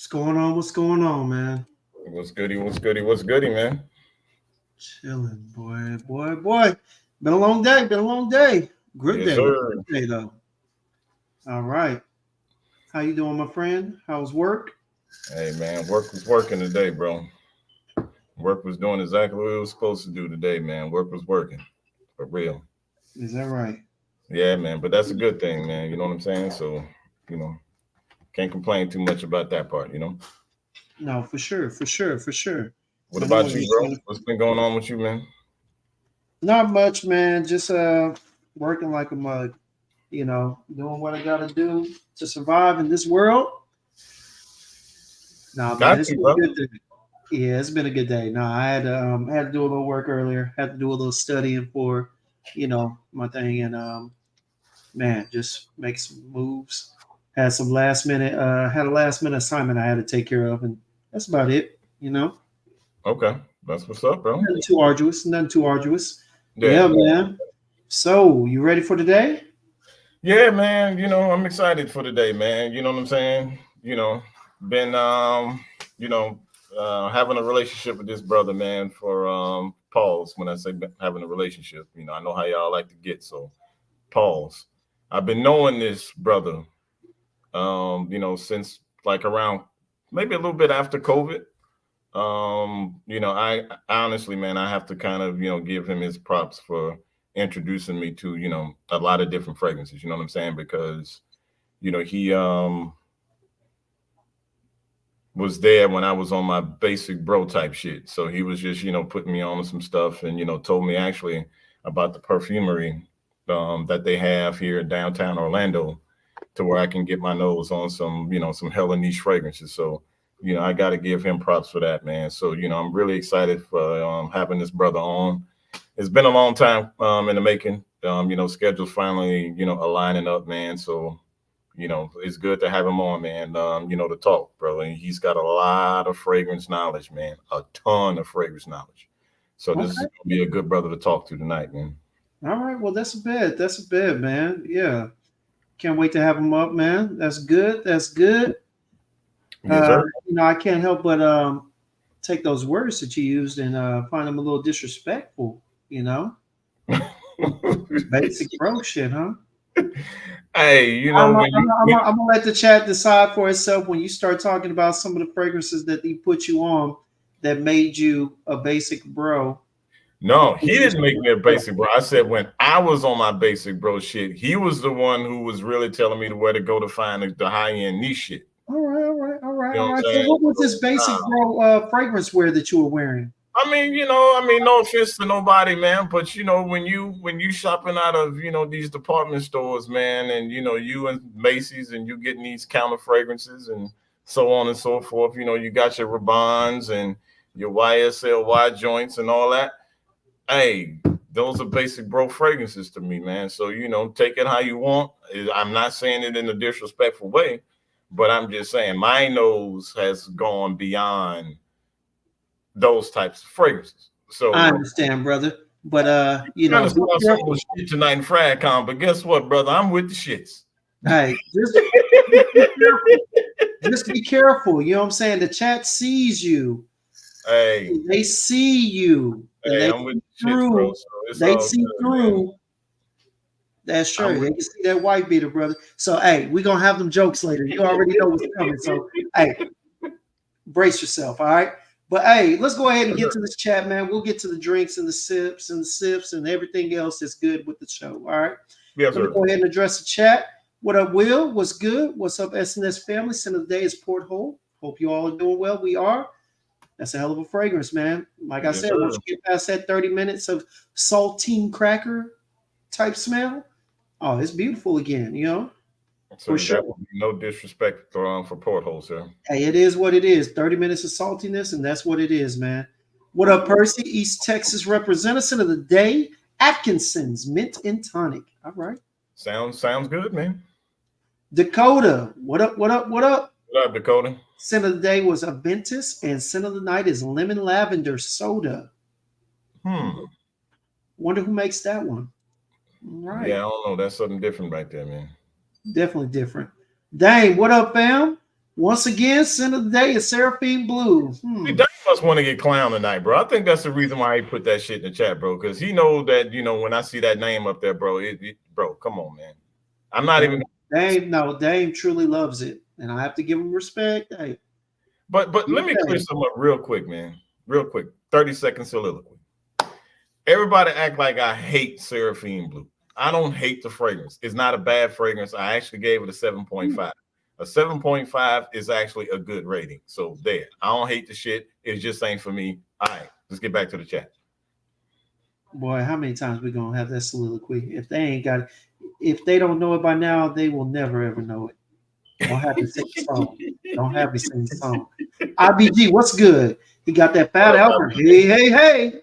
going on? What's going on, man? What's goody? What's goody? What's goody, man? Chilling, boy. Been a long day. Been a long day. Good Yes, day. sir. Good day though. All right. How you doing, my friend? How's work? Hey, man, work was working today, bro. Work was doing exactly what it was supposed to do today, man. Work was working for real. Is that right? Yeah, man, but that's a good thing, man. You know what I'm saying? So, you know, can't complain too much about that part. No, for sure. What I know about what you, you're bro? saying. What's been going on with you, man? Not much, man. Just working like a mug. Doing what I gotta do to survive in this world. Nah, man, Got it's you, been a bro. good day. Yeah, it's been a good day. No, I had to do a little work earlier. Had to do a little studying for, my thing, and man, just make some moves. Had a last minute assignment I had to take care of, and that's about it. Okay, that's what's up, bro. Nothing too arduous. Nothing too arduous. Yeah, Yeah, man. So you ready for today? yeah, man. I'm excited for today, man. You know what I'm saying? Been you know, having a relationship with this brother, man, for pause. When I say having a relationship, I know how y'all like to get, so pause. I've been knowing this brother, since like around maybe a little bit after COVID. I honestly, man, I have to kind of, give him his props for introducing me to, a lot of different fragrances, you know what I'm saying? Because, he was there when I was on my basic bro type shit. So he was just, putting me on some stuff and, told me actually about the perfumery that they have here in downtown Orlando to where I can get my nose on some, some hella niche fragrances. So, I got to give him props for that, man. So, I'm really excited for having this brother on. It's been a long time in the making. Schedules finally, aligning up, man. So, it's good to have him on, man. To talk, bro. And he's got a lot of fragrance knowledge, man. A ton of fragrance knowledge. So this is Okay. gonna be a good brother to talk to tonight, man. All right. Well, that's a bit. That's a bit, man. Yeah. Can't wait to have him up, man. That's good. That's good. Yes, sir. I can't help but take those words that you used and find them a little disrespectful. You know, basic bro shit, huh? Hey, I'm gonna when you when, let the chat decide for itself when you start talking about some of the fragrances that he put you on that made you a basic bro. no, he didn't make me a basic bro. I said when I was on my basic bro shit, he was the one who was really telling me where to go to find the high end niche shit. You know what I'm So, saying? what was So, this basic bro fragrance wear that you were wearing? no offense to nobody, man, but when you shopping out of these department stores, man, and you and Macy's and you getting these counter fragrances and so on and so forth, you got your Rabans and your YSLY joints and all that. Hey, those are basic bro fragrances to me, man. So take it how you want. I'm not saying it in a disrespectful way, but I'm just saying my nose has gone beyond those types of fragrances. I So understand, brother, but trying to be start some careful. shit tonight in FragCon, but guess what, brother? I'm with the shits. Hey, just be careful. Just be careful. You know what I'm saying? The chat sees you. Hey, They see you, and hey, they I'm with see the shits, bro. through. So it's They all see good, man. through that I'm shirt. with They can see that white beater, brother. So, hey, we're gonna have them jokes later. You already know what's coming. So, hey, brace yourself. All right. But hey, let's go ahead and get to this chat, man. We'll get to the drinks and the sips and everything else that's good with the show. All right. yes, Let me sir. go ahead and address the chat. What up, Will? What's good? What's up, SNS family? Sin of the day is Porthole. Hope you all are doing well. We are. That's a hell of a fragrance, man. Like I Yes, said, once sir. you get past that 30 minutes of saltine cracker type smell, oh, it's beautiful again, for So sure. that would be no disrespect for porthole, sir. Hey, it is what it is. 30 minutes of saltiness, and that's what it is, man. What up, Percy? East Texas representative of the day, Atkinson's Mint and Tonic. All right. Sounds good, man. Dakota, what up, what up, what up? What up, Dakota? Scent of the day was Aventus, and scent of the night is lemon lavender soda. Hmm. Wonder who makes that one. All Yeah, right. I don't know. That's something different right there, man. Definitely different. Dang, what up, fam? Once again, scent of the day is Seraphine Blue. See, Dave must want to get clown tonight, bro. I think that's the reason why he put that shit in the chat, bro. Because he know that, when I see that name up there, bro, bro, come on, man. I'm not even. Dame truly loves it, and I have to give him respect. Hey, but let me clear something up real quick, man. Real quick, 30-second soliloquy. Everybody act like I hate Seraphine Blue. I don't hate the fragrance. It's not a bad fragrance. I actually gave it a 7.5. A 7.5 is actually a good rating. So there. I don't hate the shit. It just ain't for me. All right, let's get back to the chat. Boy, how many times we gonna have that soliloquy? If they ain't got it, if they don't know it by now, they will never ever know it. Don't have me sing the song. Don't have me sing the song. IBG, what's good? He got that fat Albert. Hey.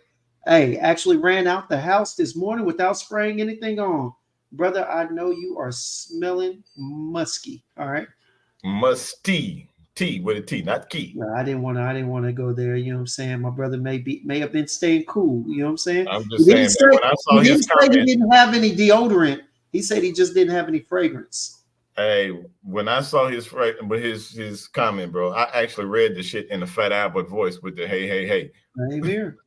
Hey, actually ran out the house this morning without spraying anything on. Brother, I know you are smelling musky. All right. Musty. T with a T, not key. No, I didn't want to go there. You know what I'm saying? My brother may have been staying cool. You know what I'm saying? I'm just saying that when I saw his comment, he didn't have any deodorant. He said he just didn't have any fragrance. Hey, when I saw his comment, bro, I actually read the shit in the Fat Albert voice with the hey. Same here.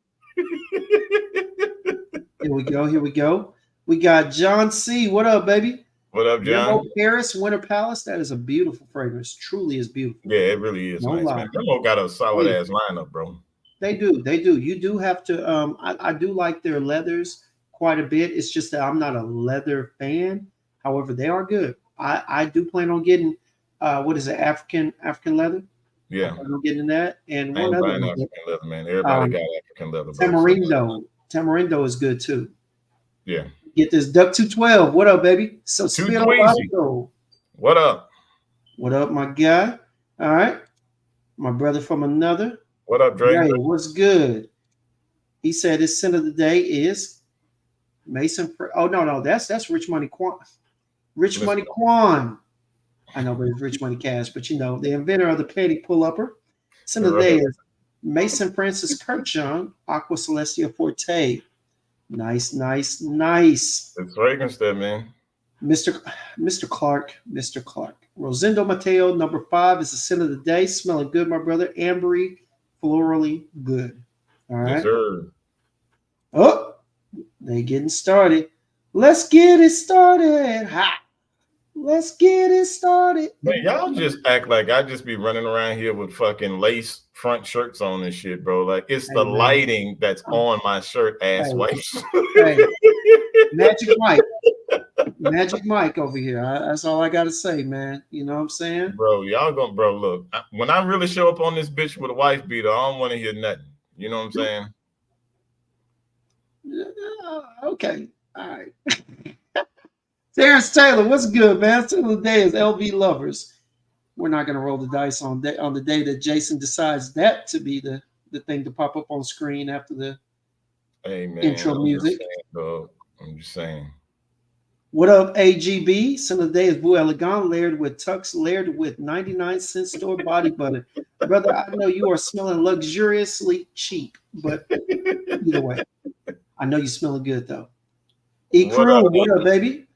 Here we go. We got John C. What up, baby? What up, John? Memo Paris Winter Palace. That is a beautiful fragrance. Truly is beautiful. Yeah, it really is. No nice, man. Memo got a solid ass lineup, bro. They do. You do have to. I do like their leathers quite a bit. It's just that I'm not a leather fan. However, they are good. I do plan on getting what is it, African leather? Yeah, I'm getting that. And I one other African leather, man. Everybody got African leather. Tamarindo is good too. Yeah. Get this Duck 212. What up, baby? So what up? What up, my guy? All right. My brother from another. What up, Drake? Hey, what's good? He said his scent of the day is Mason. No, that's Rich Money Quan. Rich Money Quan. I know, but it's Rich Money Cash. But the inventor of the panty pull-upper. Scent of the day is Mason Francis Kirkjohn, Aqua Celestia Forte. Nice. It's fragrance there, man. Mr. Clark. Rosendo Mateo, number 5 is the scent of the day. Smelling good, my brother. Ambery, florally good. All right. Yes, sir. Oh, they getting started. Let's get it started. Ha! Let's get it started. Man, y'all just act like I just be running around here with fucking lace front shirts on and shit, bro. Like it's the lighting that's on my shirt, ass white. Magic Mike over here. That's all I gotta say, man. You know what I'm saying, bro? Look. When I really show up on this bitch with a wife beater, I don't want to hear nothing. You know what I'm saying? Okay, all right. Terrence Taylor, what's good, man? Till the day is LV Lovers. We're not gonna roll the dice on the day that Jason decides that to be the thing to pop up on screen after the intro music. I'm just saying. What up, AGB? Some of the day is Boo Elegant, layered with 99-cent store body butter. Brother, I know you are smelling luxuriously cheap, but either way, I know you're smelling good though. E-Crew, what up, baby?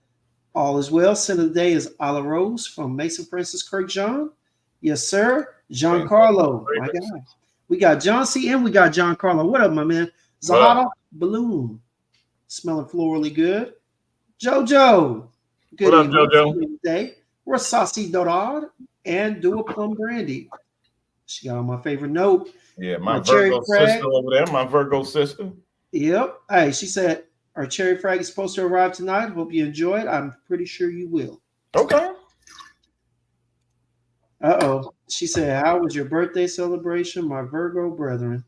All is well. Scent of the day is A La Rose from Mason Francis Kirkjohn. Yes, sir. Giancarlo, my guy. We got John C. and we got Giancarlo. What up, my man? Zahara Balloon, smelling florally good. Jojo. Good what up, Jojo? Today. We're Saucy Dorad and Dua Plum Brandy. She got on my favorite note. Yeah, my Virgo sister over there. My Virgo sister. Yep. Hey, she said our cherry frag is supposed to arrive tonight. Hope you enjoy it. I'm pretty sure you will. Okay. Uh-oh. She said, how was your birthday celebration, my Virgo brethren?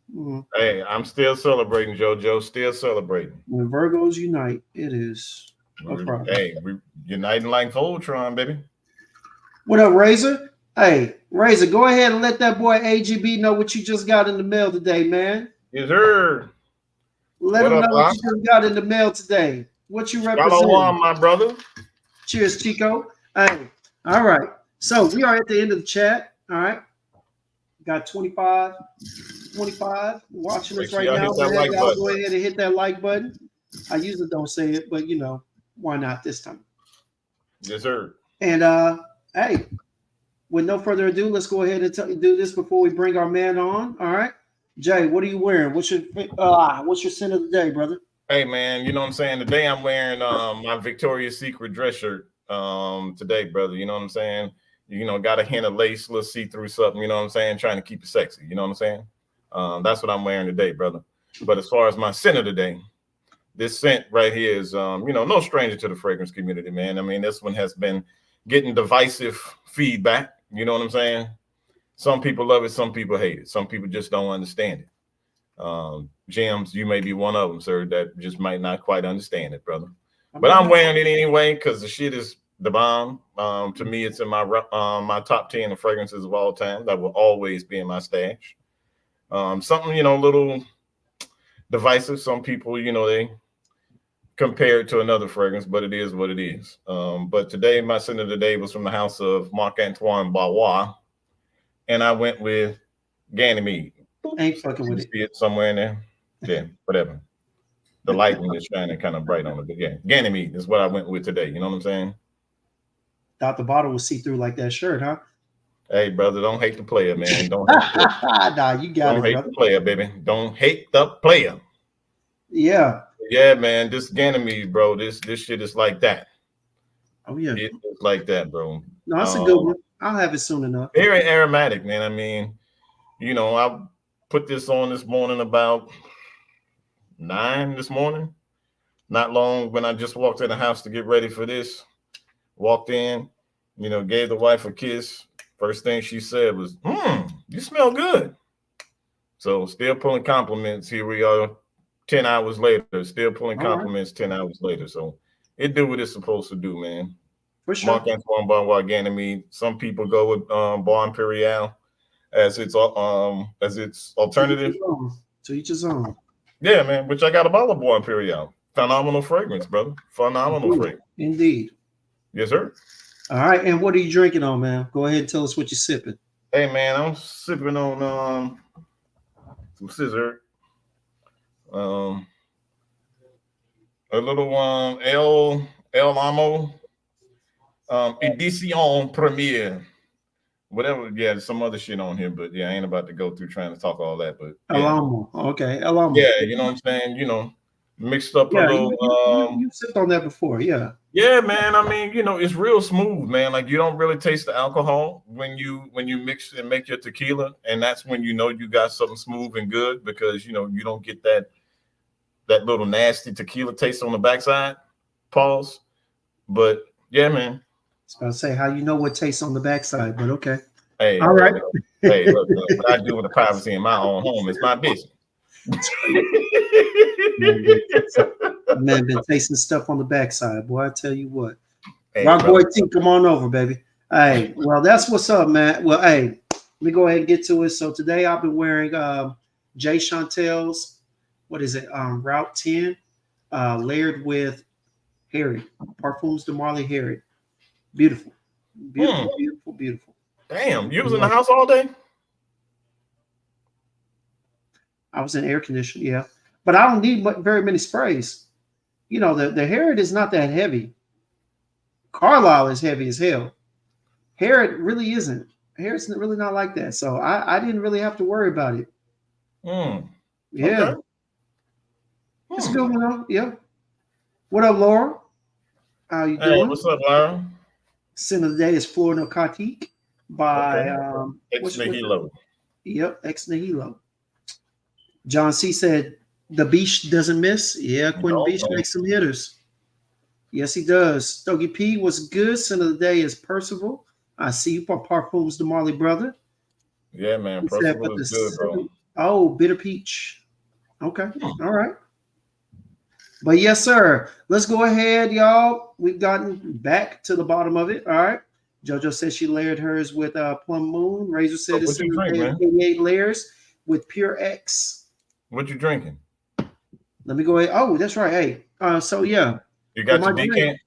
Hey, I'm still celebrating, JoJo. Still celebrating. When Virgos unite, it is a problem. Hey, we're uniting like Voltron, baby. What up, Razor? Hey, Razor, go ahead and let that boy AGB know what you just got in the mail today, man. Yes, sir. Let him know what you just got in the mail today. What you represent. Shalom, my brother. Cheers, Chico. Hey, all right. So we are at the end of the chat. All right. Got 25 watching us right now. Go ahead and hit that like button. I usually don't say it, but why not this time? Yes, sir. And hey, with no further ado, let's go ahead and do this before we bring our man on. All right, Jay, what are you wearing? What's your sin of the day, brother? Hey man, you know what I'm saying? Today I'm wearing my Victoria's Secret dress shirt today, brother. You know what I'm saying? You know, got a hint of lace, little see-through something, you know what I'm saying? Trying to keep it sexy, you know what I'm saying? That's what I'm wearing today, brother. But as far as my scent of the day, this scent right here is no stranger to the fragrance community, man. I mean, this one has been getting divisive feedback, you know what I'm saying? Some people love it, some people hate it, some people just don't understand it. James, you may be one of them, sir, that just might not quite understand it, brother. But I'm wearing it anyway because the shit is the bomb. To me, it's in my my top 10 of fragrances of all time. That will always be in my stash. Something, a little divisive. Some people, they compare it to another fragrance, but it is what it is. But today, my scent of the day was from the house of Marc-Antoine Barrois, and I went with Ganymede. Ain't fucking with it. See it somewhere in there? Yeah, whatever. The lighting is shining kind of bright on it, but yeah, Ganymede is what I went with today. You know what I'm saying? Thought the bottle was see through like that shirt, huh? Hey, brother, don't hate the player, man. Don't hate the player. Nah, you got don't it, hate brother. the player, baby. Don't hate the player. Yeah. Yeah, man. This Ganymede, bro. This shit is like that. Oh yeah. It's like that, bro. No, that's a good one. I'll have it soon enough. Very aromatic, man. I mean, I put this on this morning about 9 this morning. Not long when I just walked in the house to get ready for this. Walked in, gave the wife a kiss. First thing she said was, you smell good. So still pulling compliments. Here we are 10 hours later, still pulling compliments 10 hours later. So it do what it's supposed to do, man. For sure. Marc-Antoine Barrois Ganymede. Some people go with Bar Imperial as its alternative. To each his own. Yeah, man. Which I got a bottle of Bar Imperial. Phenomenal fragrance, brother. Phenomenal fragrance. Indeed. Yes, sir. All right. And what are you drinking on, man? Go ahead and tell us what you're sipping. Hey, man, I'm sipping on some scissor. A little El Amo Edition Premiere. Whatever, yeah, there's some other shit on here, but yeah, I ain't about to go through trying to talk all that. But yeah. El Amo. Okay. El Amo. Yeah, you know what I'm saying? Mixed up a little. You sipped on that before, yeah. Yeah, man. I mean, it's real smooth, man. Like you don't really taste the alcohol when you mix and make your tequila, and that's when you got something smooth and good because you don't get that little nasty tequila taste on the backside. Pause. But yeah, man. I was about to say how you know what tastes on the backside, but okay. Hey, all right. Hey, look, what I do with the privacy in my own home is my business. Man, been tasting stuff on the backside, boy. I tell you what. Hey, Rock Boy T, come on over, baby. Hey, well, that's what's up, man. Well, hey, let me go ahead and get to it. So today I've been wearing Jay Chantel's, what is it? Route 10, layered with Harry, Parfums de Marley Harry. Beautiful. Beautiful. Damn, you was in the house all day? I was in air conditioning, yeah. But I don't need very many sprays. The Harriet is not that heavy. Carlisle is heavy as hell. Harriet really isn't. Harriet's really not like that. So I didn't really have to worry about it. Yeah. Okay. It's a good one, though. Yeah. What up, Laura? How you doing? What's up, Laura? Scent of the day is Flor Narcotique by Ex Nihilo. Yep, Ex Nihilo. John C said the Beach doesn't miss. Yeah, Quentin Beach makes some hitters. Yes, he does. Stogie P was good. Scent of the day is Percival. I see you for Parfums de Marley, brother. Yeah, man. Percival is good, bro. Oh, Bitter Peach. Okay. All right. But yes, sir. Let's go ahead, y'all. We've gotten back to the bottom of it. All right. JoJo says she layered hers with Plum Moon. Razor said it's 88 layers with Pure X. What you drinking? Let me go ahead. Oh, that's right. Hey, so yeah. You got your decant?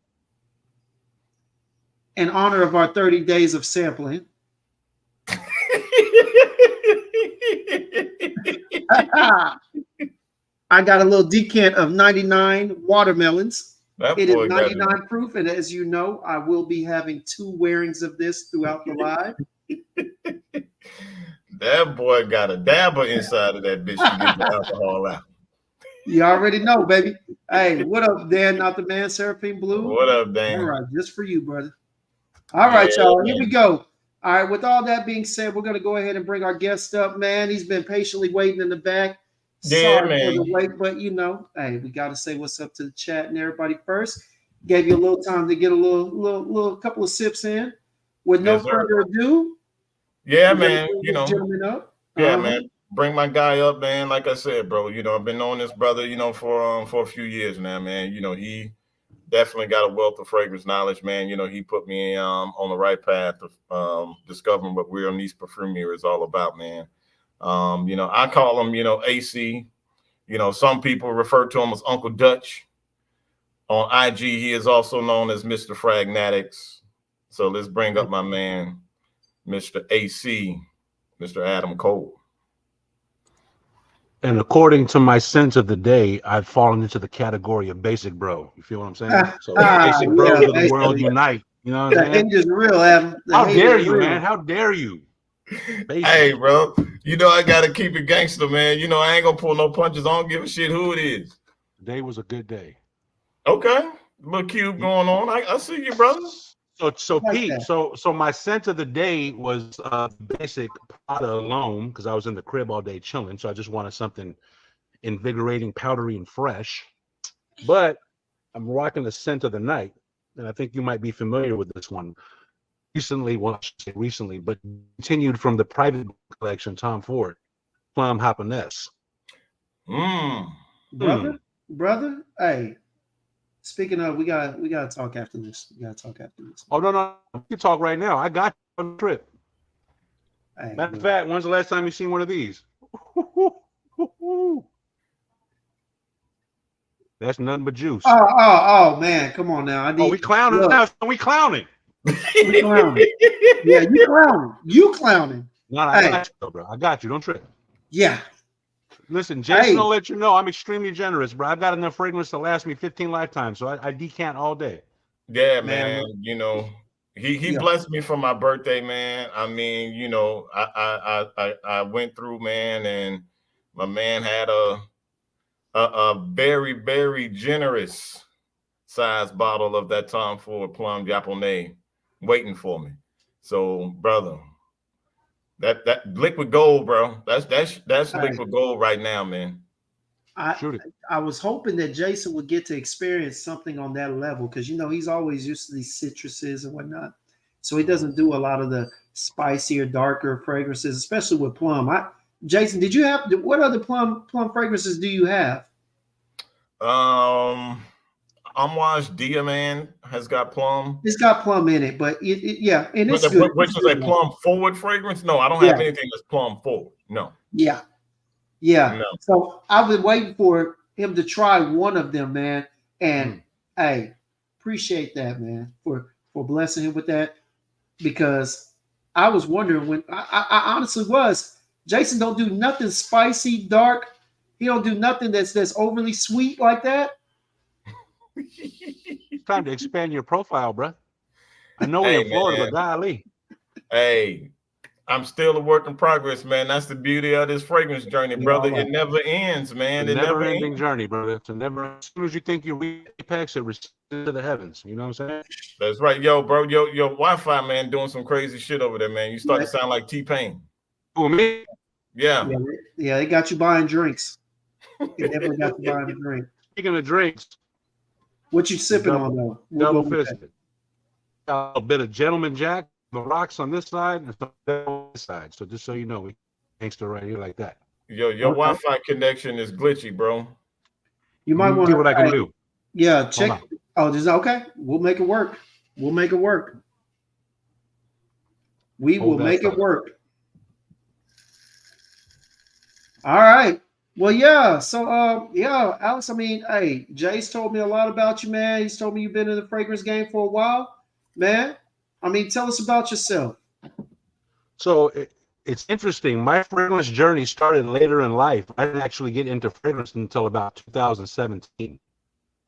In honor of our 30 days of sampling. I got a little decant of 99 watermelons. It is 99 proof, and as you know, I will be having 2 wearings of this throughout the live. That boy got a dabber inside of that bitch to get the alcohol out. You already know, baby. Hey, what up, Dan? Not the man, Seraphine Blue. What up, All Dan? right, just for you, brother. All right, Yeah, y'all. Here man. we go. All right. With all that being said, we're gonna go ahead and bring our guest up, man. He's been patiently waiting in the back. Yeah, Sorry for the man. wait, but hey, we gotta say what's up to the chat and everybody first. Gave you a little time to get a little couple of sips in. With no Yes, sir. further ado, Yeah, we're gonna man. bring this gentleman up. Yeah, man. Bring my guy up, man. Like I said, bro, I've been knowing this brother, for a few years now, man. He definitely got a wealth of fragrance knowledge, man. He put me on the right path of discovering what Real Nice Perfumery is all about, man. I call him, AC. Some people refer to him as Uncle Dutch. On IG, he is also known as Mr. Fragnatics. So let's bring up my man, Mr. AC, Mr. Adam Cole. And according to my sense of the day, I've fallen into the category of basic bro. You feel what I'm saying? So basic bros of the world unite. You know what I'm saying? The hate is real, Adam. How dare you, man? How dare you? Basic. Hey, bro. I gotta keep it gangster, man. I ain't gonna pull no punches. I don't give a shit who it is. Today was a good day. Okay. Little cube going on. I see you, brother. So Pete, so my scent of the day was basic Prada alone because I was in the crib all day chilling. So I just wanted something invigorating, powdery, and fresh. But I'm rocking the scent of the night, and I think you might be familiar with this one. Recently, well, I should say recently, but continued from the private collection, Tom Ford, Plum Happiness. Brother, hey. Speaking of, we gotta talk after this. Oh no, we can talk right now. I got you on the trip. Hey, matter of fact, when's the last time you seen one of these? That's nothing but juice. Oh man, come on now. We clowning now. We clowning. We clowning. Yeah, you clowning. No, I got you, bro. I got you. Don't trip. Yeah. Listen, Jason will let you know I'm extremely generous, bro. I've got enough fragrance to last me 15 lifetimes, so I decant all day. Yeah, man. He blessed me for my birthday, man. I mean, I went through, man, and my man had a very, very generous size bottle of that Tom Ford Plum Japonais waiting for me. So, brother. That liquid gold, bro. That's liquid gold right now, man. I was hoping that Jason would get to experience something on that level because he's always used to these citruses and whatnot, so he doesn't do a lot of the spicier, darker fragrances, especially with plum. Jason, did you have what other plum fragrances do you have? Amouage Diamant has got plum. It's got plum in it, but yeah, and it's good. Which is a plum forward fragrance? No, I don't have anything that's plum forward. No. Yeah. No. So I've been waiting for him to try one of them, man. And hey, appreciate that, man, for blessing him with that. Because I was wondering when I honestly was. Jason don't do nothing spicy, dark. He don't do nothing that's overly sweet like that. Time to expand your profile, bro. I know we're in Florida, but golly. Hey, I'm still a work in progress, man. That's the beauty of this fragrance journey, brother. It never ends, man. It's a never-ending journey, brother. It's as soon as you think you reach apex, it reaches to the heavens. You know what I'm saying? That's right, yo, bro. Your Wi-Fi, man, doing some crazy shit over there, man. You start to sound like T-Pain. Who, me? Yeah. Yeah, they got you buying drinks. They definitely got you buying a drink. Speaking of drinks. What you sipping on though? Double fisted. A bit of Gentleman Jack, the rocks on this side, and on this side. So just so you know, we gangster right here like that. Your Wi-Fi connection is glitchy, bro. You might want to see what I can do. Yeah, check. Oh, just okay. We'll make it work. We will make it work. All right. Well, yeah. So, Alex, I mean, hey, Jay's told me a lot about you, man. He's told me you've been in the fragrance game for a while, man. I mean, tell us about yourself. So it's interesting. My fragrance journey started later in life. I didn't actually get into fragrance until about 2017.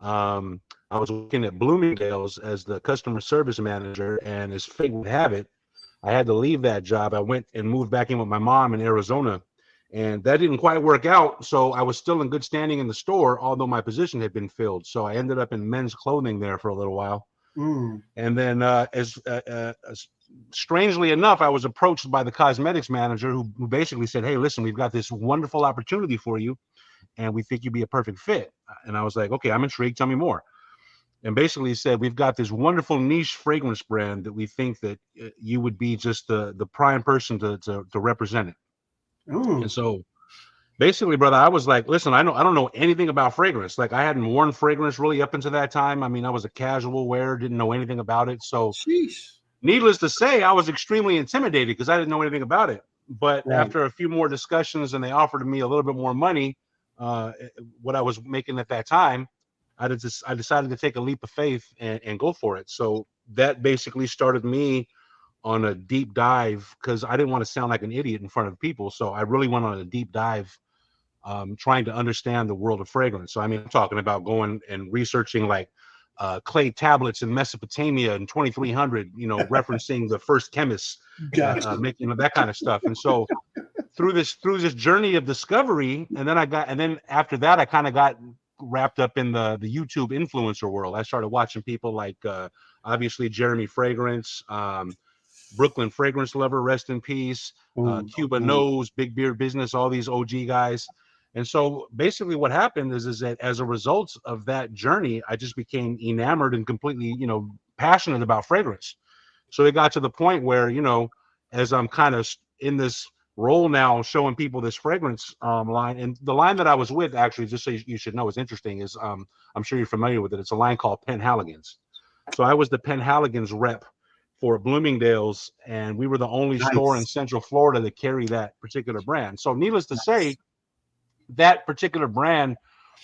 I was working at Bloomingdale's as the customer service manager, and as fate would have it, I had to leave that job. I went and moved back in with my mom in Arizona, and that didn't quite work out. So I was still in good standing in the store, although my position had been filled. So I ended up in men's clothing there for a little while. And then as strangely enough, I was approached by the cosmetics manager who basically said, hey, listen, we've got this wonderful opportunity for you, and we think you'd be a perfect fit. And I was like, okay, I'm intrigued. Tell me more. And basically said, we've got this wonderful niche fragrance brand that we think that you would be just the prime person to represent it. And so basically, brother, I was like, listen, I don't know anything about fragrance. Like, I hadn't worn fragrance really up until that time. I mean, I was a casual wearer, didn't know anything about it. So needless to say, I was extremely intimidated because I didn't know anything about it. But after a few more discussions and they offered me a little bit more money, what I was making at that time, I decided to take a leap of faith and go for it. So that basically started me on a deep dive, because I didn't want to sound like an idiot in front of people. So I really went on a deep dive, trying to understand the world of fragrance. So I mean, I'm talking about going and researching like clay tablets in Mesopotamia in 2300, referencing the first chemists, making that kind of stuff. And so through this journey of discovery, and then after that, I kind of got wrapped up in the YouTube influencer world. I started watching people like obviously Jeremy Fragrance, Brooklyn Fragrance Lover, rest in peace, Cuba Knows, Big Beard Business, all these OG guys. And so basically what happened is that as a result of that journey, I just became enamored and completely, passionate about fragrance. So it got to the point where, as I'm kind of in this role now, showing people this fragrance line, and the line that I was with, actually, just so you should know, is interesting, is I'm sure you're familiar with it. It's a line called Penhaligon's. So I was the Penhaligon's rep for Bloomingdale's, and we were the only store in Central Florida that carried that particular brand. So needless to say, that particular brand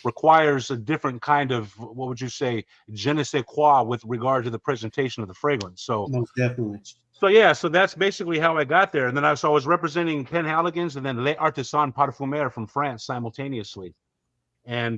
requires a different kind of, what would you say, je ne sais quoi with regard to the presentation of the fragrance. So most definitely. So yeah, so that's basically how I got there. And then I was representing Penhaligon's and then Les Artisans Parfumeurs from France simultaneously. And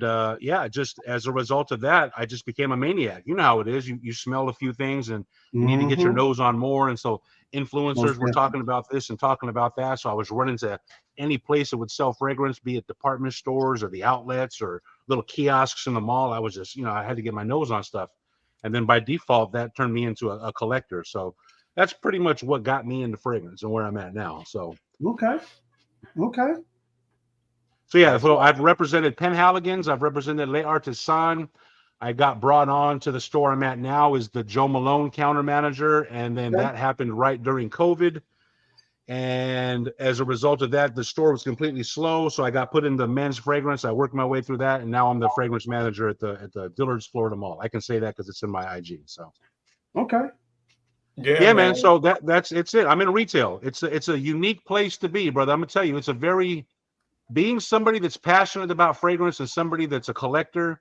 just as a result of that, I just became a maniac. You know how it is. You smell a few things and you need to get your nose on more. And so influencers were talking about this and talking about that. So I was running to any place that would sell fragrance, be it department stores or the outlets or little kiosks in the mall. I was just, I had to get my nose on stuff. And then by default, that turned me into a collector. So that's pretty much what got me into fragrance and where I'm at now. So okay. So yeah, so I've represented Penhaligon's, I've represented Les Artisans. I got brought on to the store I'm at now as the Joe Malone counter manager, and then that happened right during COVID. And as a result of that, the store was completely slow. So I got put into men's fragrance. I worked my way through that, and now I'm the fragrance manager at the Dillard's Florida Mall. I can say that because it's in my IG. So yeah, man. So it's it. I'm in retail. It's a unique place to be, brother. I'm gonna tell you, it's a very being somebody that's passionate about fragrance and somebody that's a collector.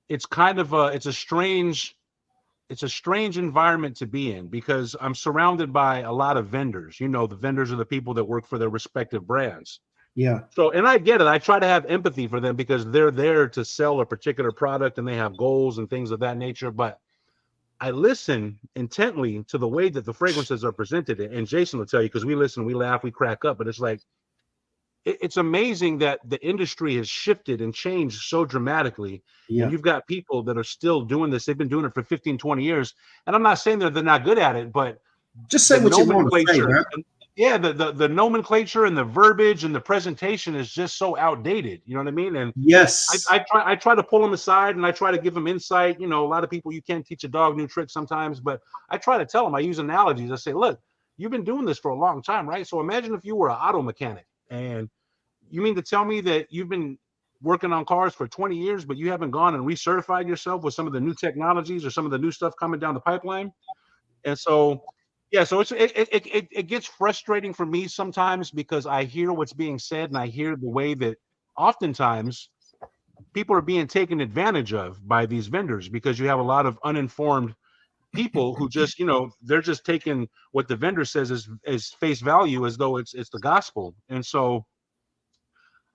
It's kind of it's a strange environment to be in, because I'm surrounded by a lot of vendors. The vendors are the people that work for their respective brands. Yeah. So, and I get it. I try to have empathy for them because they're there to sell a particular product and they have goals and things of that nature. But I listen intently to the way that the fragrances are presented. And Jason will tell you, because we listen, we laugh, we crack up, but it's like, it's amazing that the industry has shifted and changed so dramatically. And you've got people that are still doing this. They've been doing it for 15, 20 years. And I'm not saying that they're not good at it, but just say what you want to say, man. Yeah, the nomenclature and the verbiage and the presentation is just so outdated. You know what I mean? And yes, I try to pull them aside and I try to give them insight. A lot of people, you can't teach a dog new tricks sometimes, but I try to tell them, I use analogies. I say, look, you've been doing this for a long time, right? So imagine if you were an auto mechanic, and you mean to tell me that you've been working on cars for 20 years, but you haven't gone and recertified yourself with some of the new technologies or some of the new stuff coming down the pipeline? And so, so it gets frustrating for me sometimes, because I hear what's being said and I hear the way that oftentimes people are being taken advantage of by these vendors, because you have a lot of uninformed people who just, they're just taking what the vendor says as face value, as though it's the gospel. And so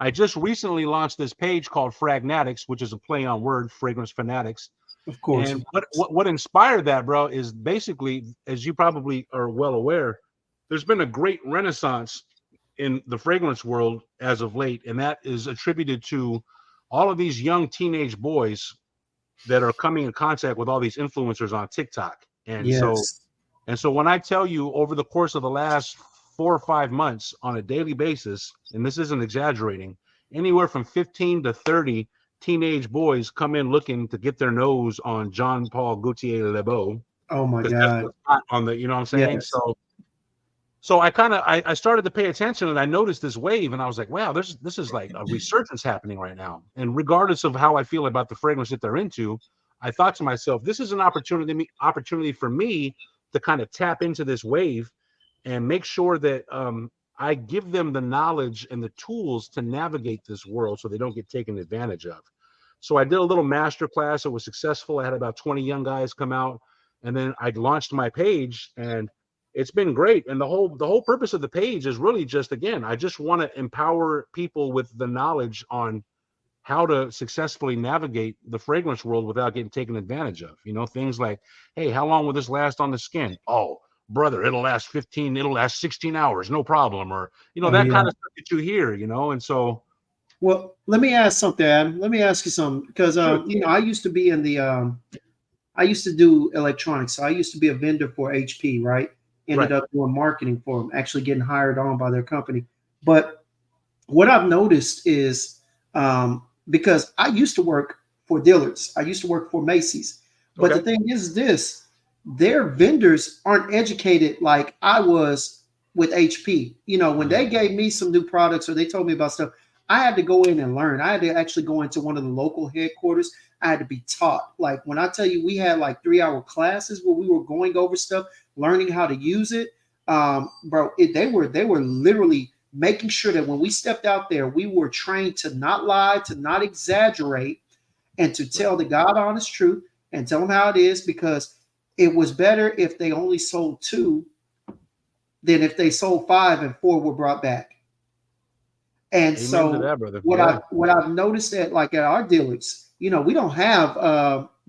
I just recently launched this page called Fragnatics, which is a play on word, fragrance fanatics. Of course. And what inspired that, bro, is basically, as you probably are well aware, there's been a great renaissance in the fragrance world as of late, and that is attributed to all of these young teenage boys that are coming in contact with all these influencers on TikTok. And so when I tell you, over the course of the last 4 or 5 months on a daily basis, and this isn't exaggerating, anywhere from 15 to 30 teenage boys come in looking to get their nose on Jean Paul Gaultier Le Beau. Oh my That's God. what's hot on the, you know what I'm saying? Yes. So I started to pay attention, and I noticed this wave, and I was like, wow, this is like a resurgence happening right now. And regardless of how I feel about the fragrance that they're into, I thought to myself, this is an opportunity for me to kind of tap into this wave and make sure that I give them the knowledge and the tools to navigate this world so they don't get taken advantage of. So I did a little master class. It was successful. I had about 20 young guys come out, and then I launched my page, and it's been great. And the whole purpose of the page is really just, again, I just want to empower people with the knowledge on how to successfully navigate the fragrance world without getting taken advantage of. You know, things like, hey, how long will this last on the skin? Oh, brother, it'll last 16 hours, no problem. Or, you know, that kind of stuff that you hear, you know. And so, well, let me ask something, Adam. Let me ask you something, because Sure. you know, I used to be in the I used to do electronics. So I used to be a vendor for HP, right? Ended up doing marketing for them, actually getting hired on by their company. But what I've noticed is because I used to work for Dillard's, I used to work for Macy's. But the thing is this, their vendors aren't educated like I was with HP. You know, when they gave me some new products or they told me about stuff, I had to go in and learn. I had to actually go into one of the local headquarters. I had to be taught. Like when I tell you, we had like 3-hour classes where we were going over stuff, learning how to use it. Bro, they were literally making sure that when we stepped out there, we were trained to not lie, to not exaggerate, and to tell the God honest truth and tell them how it is, because it was better if they only sold 2 than if they sold 5 and 4 were brought back. And amen so to that, brother. what I've noticed that like at our dealers, you know, we don't have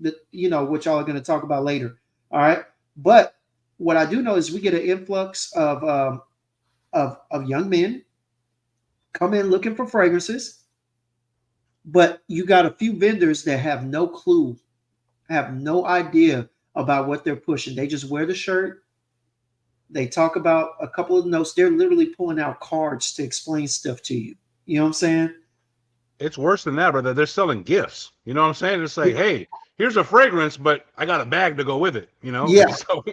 the, you know, which y'all are going to talk about later. All right. But what I do know is we get an influx of young men come in looking for fragrances, but you got a few vendors that have no clue, have no idea about what they're pushing. They just wear the shirt. They talk about a couple of notes. They're literally pulling out cards to explain stuff to you. You know what I'm saying? It's worse than that, brother. They're selling gifts. You know what I'm saying? It's like, hey, here's a fragrance, but I got a bag to go with it. You know? Yeah. So,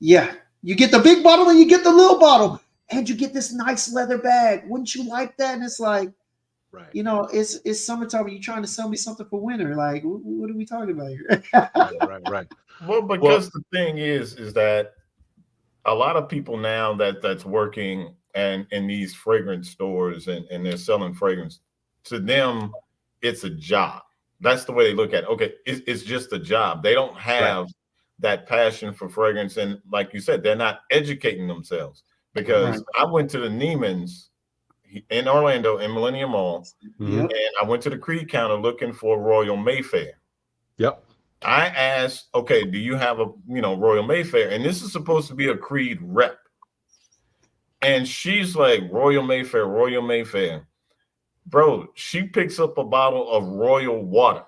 yeah. You get the big bottle and you get the little bottle, and you get this nice leather bag. Wouldn't you like that? And it's like, right. You know, it's summertime. You're trying to sell me something for winter. Like, what are we talking about here? Right. Well, because the thing is that a lot of people now that's working and in these fragrance stores and they're selling fragrance, to them, it's a job. That's the way they look at it. Okay, it's just a job. They don't have that passion for fragrance. And like you said, they're not educating themselves. Because I went to the Neiman's in Orlando in Millennium Mall, and I went to the Creed counter looking for Royal Mayfair. Yep. I asked, okay, do you have a Royal Mayfair? And this is supposed to be a Creed rep. And she's like, Royal Mayfair. Bro, she picks up a bottle of Royal water.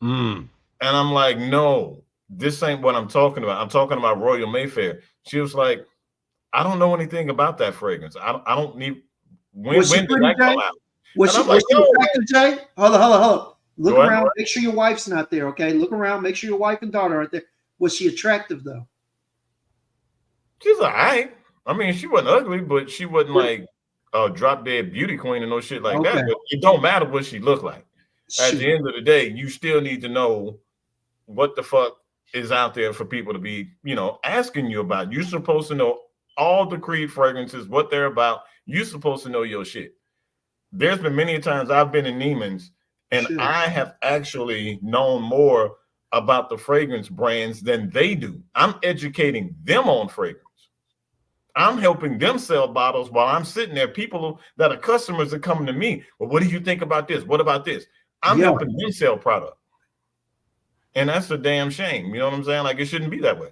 And I'm like, no, this ain't what I'm talking about. I'm talking about Royal Mayfair. She was like, I don't know anything about that fragrance. I don't need. When did that come out? Was she attractive, Jay? Hold on. Look around. Make sure your wife's not there, okay? Look around. Make sure your wife and daughter aren't there. Was she attractive, though? She's all right. I mean, she wasn't ugly, but she wasn't like a drop-dead beauty queen and no shit like that. But it don't matter what she looked like. At the end of the day, you still need to know what the fuck is out there for people to be, asking you about. You're supposed to know all the Creed fragrances, what they're about. You're supposed to know your shit. There's been many times I've been in Neiman's and I have actually known more about the fragrance brands than they do. I'm educating them on fragrance. I'm helping them sell bottles while I'm sitting there. People that are customers are coming to me. Well, what do you think about this? What about this? I'm helping them sell product. And that's a damn shame. You know what I'm saying? Like, it shouldn't be that way.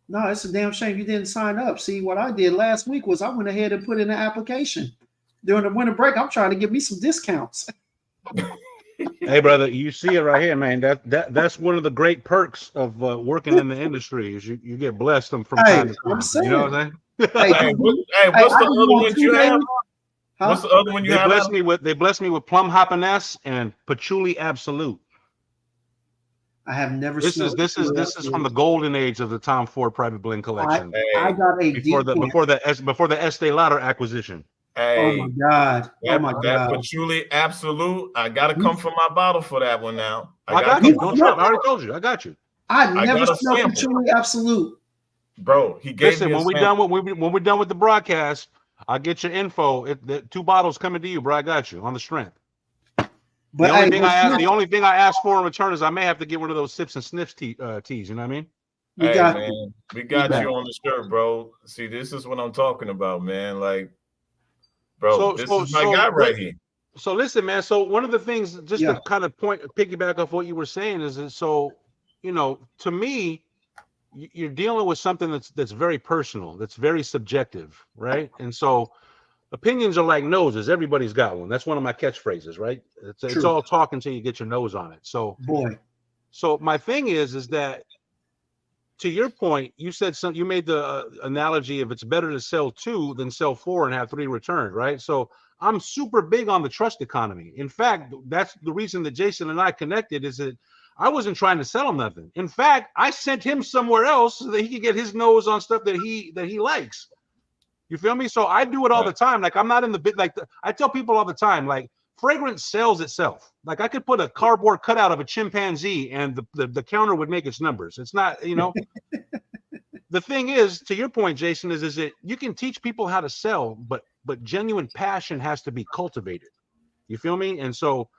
No, it's a damn shame you didn't sign up. See, what I did last week was I went ahead and put in an application. During the winter break, I'm trying to get me some discounts. Hey, brother, you see it right here, man. That's one of the great perks of working in the industry is you get blessed from time to time. I'm saying. You know what I'm saying? Hey, what's the other one you have? Huh? What's the other one you have? They blessed me with plum habanese and patchouli absolute. I have never. This is from the golden age of the Tom Ford Private Blend collection. I got a before the Estee Lauder acquisition. Hey, oh my God! That patchouli absolute. I gotta come for my bottle for that one now. I got you. Don't trip. I already told you. I got you. I never smelled patchouli absolute. Bro, he gave me. Listen, when we're done with the broadcast, I'll get your info. The 2 bottles coming to you, bro. I got you on the strength. But the only thing I ask for in return is I may have to get one of those sips and sniffs teas. You know what I mean? We got you on the shirt, bro. See, this is what I'm talking about, man. Like, bro, this is my guy right here. So listen, man. So one of the things, just to kind of piggyback off what you were saying, is so, you know, to me, you're dealing with something that's very personal, that's very subjective, right? And so opinions are like noses. Everybody's got one. That's one of my catchphrases, right? It's all talk until you get your nose on it. So so my thing is that, to your point, you said you made the analogy of it's better to sell 2 than sell 4 and have 3 returned, right? So I'm super big on the trust economy. In fact, that's the reason that Jason and I connected, is that I wasn't trying to sell him nothing. In fact, I sent him somewhere else so that he could get his nose on stuff that he likes. You feel me? So I do it all the time. Like, I'm not in the bit. Like, I tell people all the time, like, fragrance sells itself. Like, I could put a cardboard cutout of a chimpanzee and the counter would make its numbers. It's not, you know. The thing is, to your point, Jason, is that you can teach people how to sell, but genuine passion has to be cultivated. You feel me? And so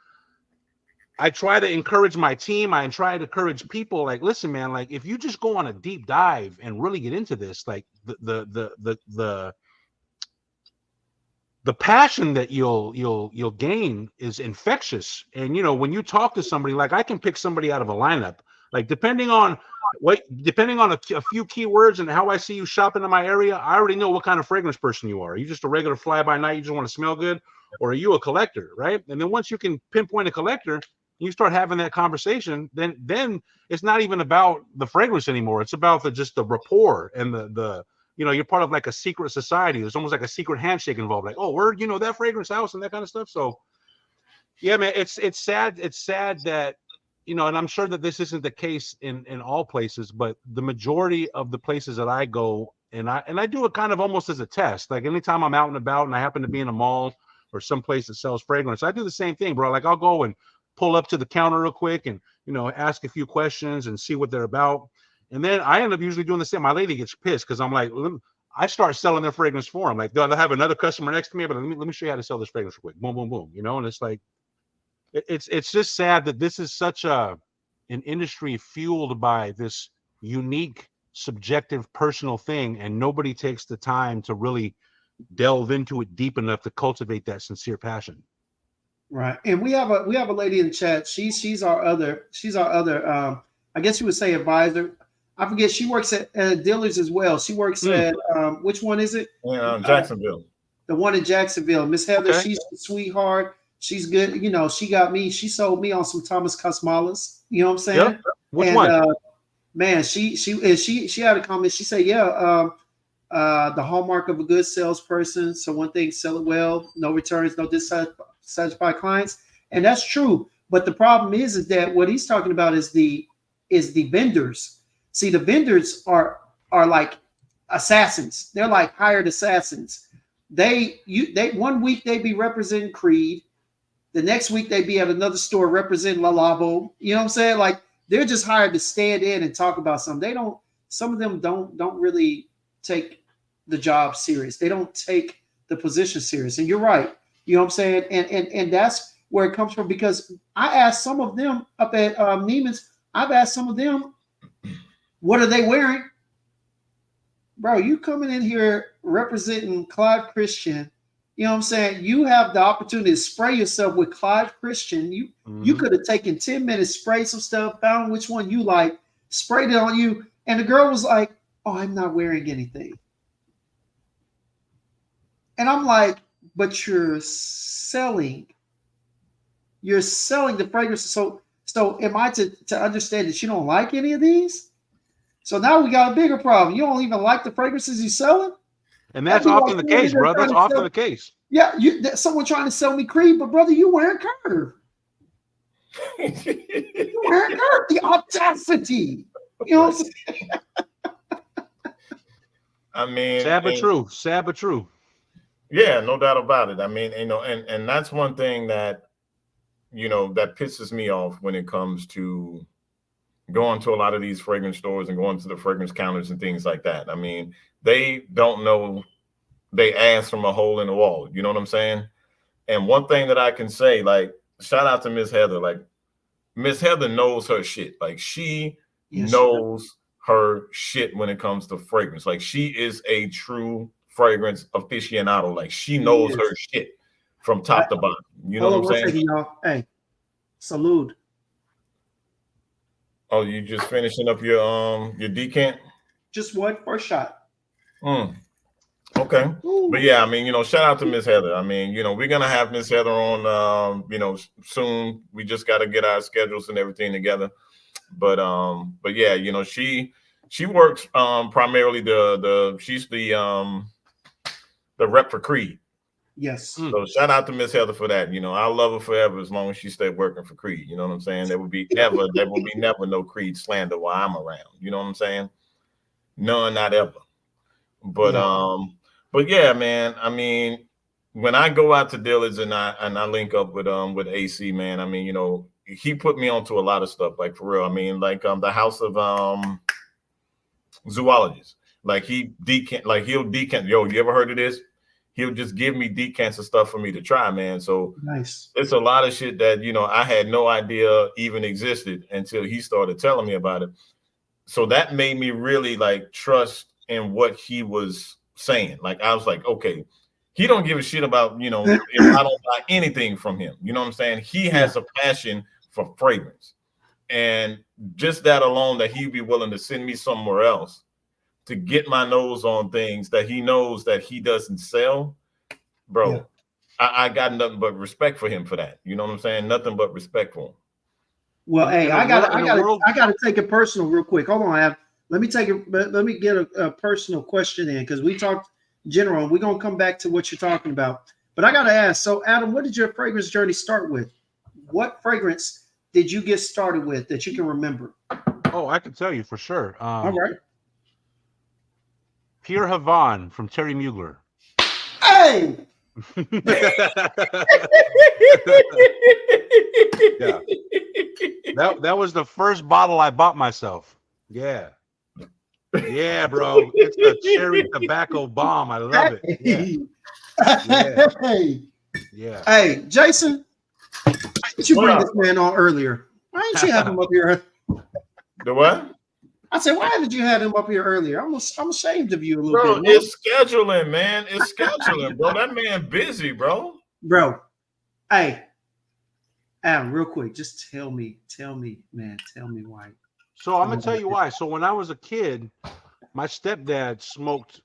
I try to encourage my team. I try to encourage people, like, listen, man, like, if you just go on a deep dive and really get into this, like, the passion that you'll gain is infectious. And, you know, when you talk to somebody, like, I can pick somebody out of a lineup, like, depending on a few keywords and how I see you shopping in my area, I already know what kind of fragrance person you are. Are you just a regular fly by night, you just want to smell good, or are you a collector, right? And then once you can pinpoint a collector, you start having that conversation, then it's not even about the fragrance anymore. It's about just the rapport and the you know, you're part of like a secret society. There's almost like a secret handshake involved. Like, oh, we're, you know, that fragrance house and that kind of stuff. So yeah, man, it's sad. It's sad that, you know, and I'm sure that this isn't the case in all places, but the majority of the places that I go, and I do it kind of almost as a test. Like, anytime I'm out and about and I happen to be in a mall or some place that sells fragrance, I do the same thing, bro. Like, I'll go and pull up to the counter real quick and, you know, ask a few questions and see what they're about. And then I end up usually doing the same. My lady gets pissed because I'm like, I start selling their fragrance for them. Like, they'll have another customer next to me, but let me show you how to sell this fragrance real quick. Boom, boom, boom. You know, and it's like, it's just sad that this is such an industry fueled by this unique, subjective, personal thing, and nobody takes the time to really delve into it deep enough to cultivate that sincere passion. Right, and we have a lady in the chat. She's our other I guess you would say advisor. I forget. She works at dealers as well. She works at which one is it? Jacksonville. The one in Jacksonville. Miss Heather. Okay. She's a sweetheart. She's good. You know, she sold me on some Thomas Cosmalas. You know what I'm saying? Yep. Which one? Man, she had a comment. She said, the hallmark of a good salesperson. So one thing, sell it well, no returns, no dissatisfied clients. And that's true. But the problem is that what he's talking about is the vendors. See, the vendors are like assassins. They're like hired assassins. They 1 week they be representing Creed. The next week they be at another store representing La Labo. You know what I'm saying? Like, they're just hired to stand in and talk about something. Some of them don't really take the job serious. They don't take the position serious. And you're right. You know what I'm saying? And that's where it comes from, because I asked some of them up at Neiman's, I've asked some of them, what are they wearing? Bro, you coming in here representing Clive Christian, You know what I'm saying? You have the opportunity to spray yourself with Clyde Christian. You could have taken 10 minutes, sprayed some stuff, found which one you like, sprayed it on you, and the girl was like, "Oh, I'm not wearing anything." And I'm like, "But you're selling the fragrances. So am I to understand that you don't like any of these? So now we got a bigger problem. You don't even like the fragrances you're selling?" And that's often the case, bro. That's often the case. Yeah, someone trying to sell me Creed, but brother, you wearing Curve. You wearing Curve. The audacity. You know what I'm saying? I mean, sad but true. Sad but true. Yeah, no doubt about it. I mean, you know, and that's one thing that, you know, that pisses me off when it comes to going to a lot of these fragrance stores and going to the fragrance counters and things like that. I mean, they don't know they ass from a hole in the wall. You know what I'm saying? And one thing that I can say, like, shout out to Miss Heather. Like, Miss Heather knows her shit. Like, she knows her shit when it comes to fragrance. Like, she is a true fragrance aficionado. Like, she knows her shit from top to bottom. You know what I'm saying? Y'all. Hey, salute. Oh, you just finishing up your decant? Just one first shot. Okay. Ooh. But yeah, I mean, you know, shout out to Miss Heather. I mean, you know, we're gonna have Miss Heather on you know, soon. We just gotta get our schedules and everything together. But yeah, you know, she works primarily she's the rep for Creed. Yes. So shout out to Miss Heather for that. You know, I'll love her forever as long as she stay working for Creed. You know what I'm saying? There will be never no Creed slander while I'm around. You know what I'm saying? None, not ever. But yeah, man. I mean, when I go out to Dillard's and I link up with AC, man. I mean, you know, he put me onto a lot of stuff, like, for real. I mean, like the House of Zoologists. Like, he'll decant. Yo, you ever heard of this? He'll just give me decants of stuff for me to try, man. So nice. It's a lot of shit that, you know, I had no idea even existed until he started telling me about it. So that made me really, like, trust in what he was saying. Like, I was like, okay, he don't give a shit about, you know, if I don't buy anything from him. You know what I'm saying? He has a passion for fragrance. And just that alone, that he'd be willing to send me somewhere else to get my nose on things that he knows that he doesn't sell, bro. Yeah. I got nothing but respect for him for that. You know what I'm saying? Nothing but respect for him. Well, hey, I gotta take it personal real quick. Hold on, let me get a personal question in, because we talked general. We're gonna come back to what you're talking about. But I gotta ask, so Adam, what did your fragrance journey start with? What fragrance did you get started with that you can remember? Oh, I can tell you for sure. All right. Pure Havane from Terry Mugler. Hey! Yeah. That was the first bottle I bought myself. Yeah. Yeah, bro. It's the cherry tobacco bomb. I love it. Yeah. Yeah. Hey, Jason, did you bring this man on earlier? Why didn't you have him up here? The what? I said, why did you have him up here earlier? I'm ashamed of you a little bit. Bro, it's scheduling, man. It's scheduling, bro. That man busy, bro. Bro, hey, Adam, real quick, just tell me why. So I'm gonna tell you why. So when I was a kid, my stepdad smoked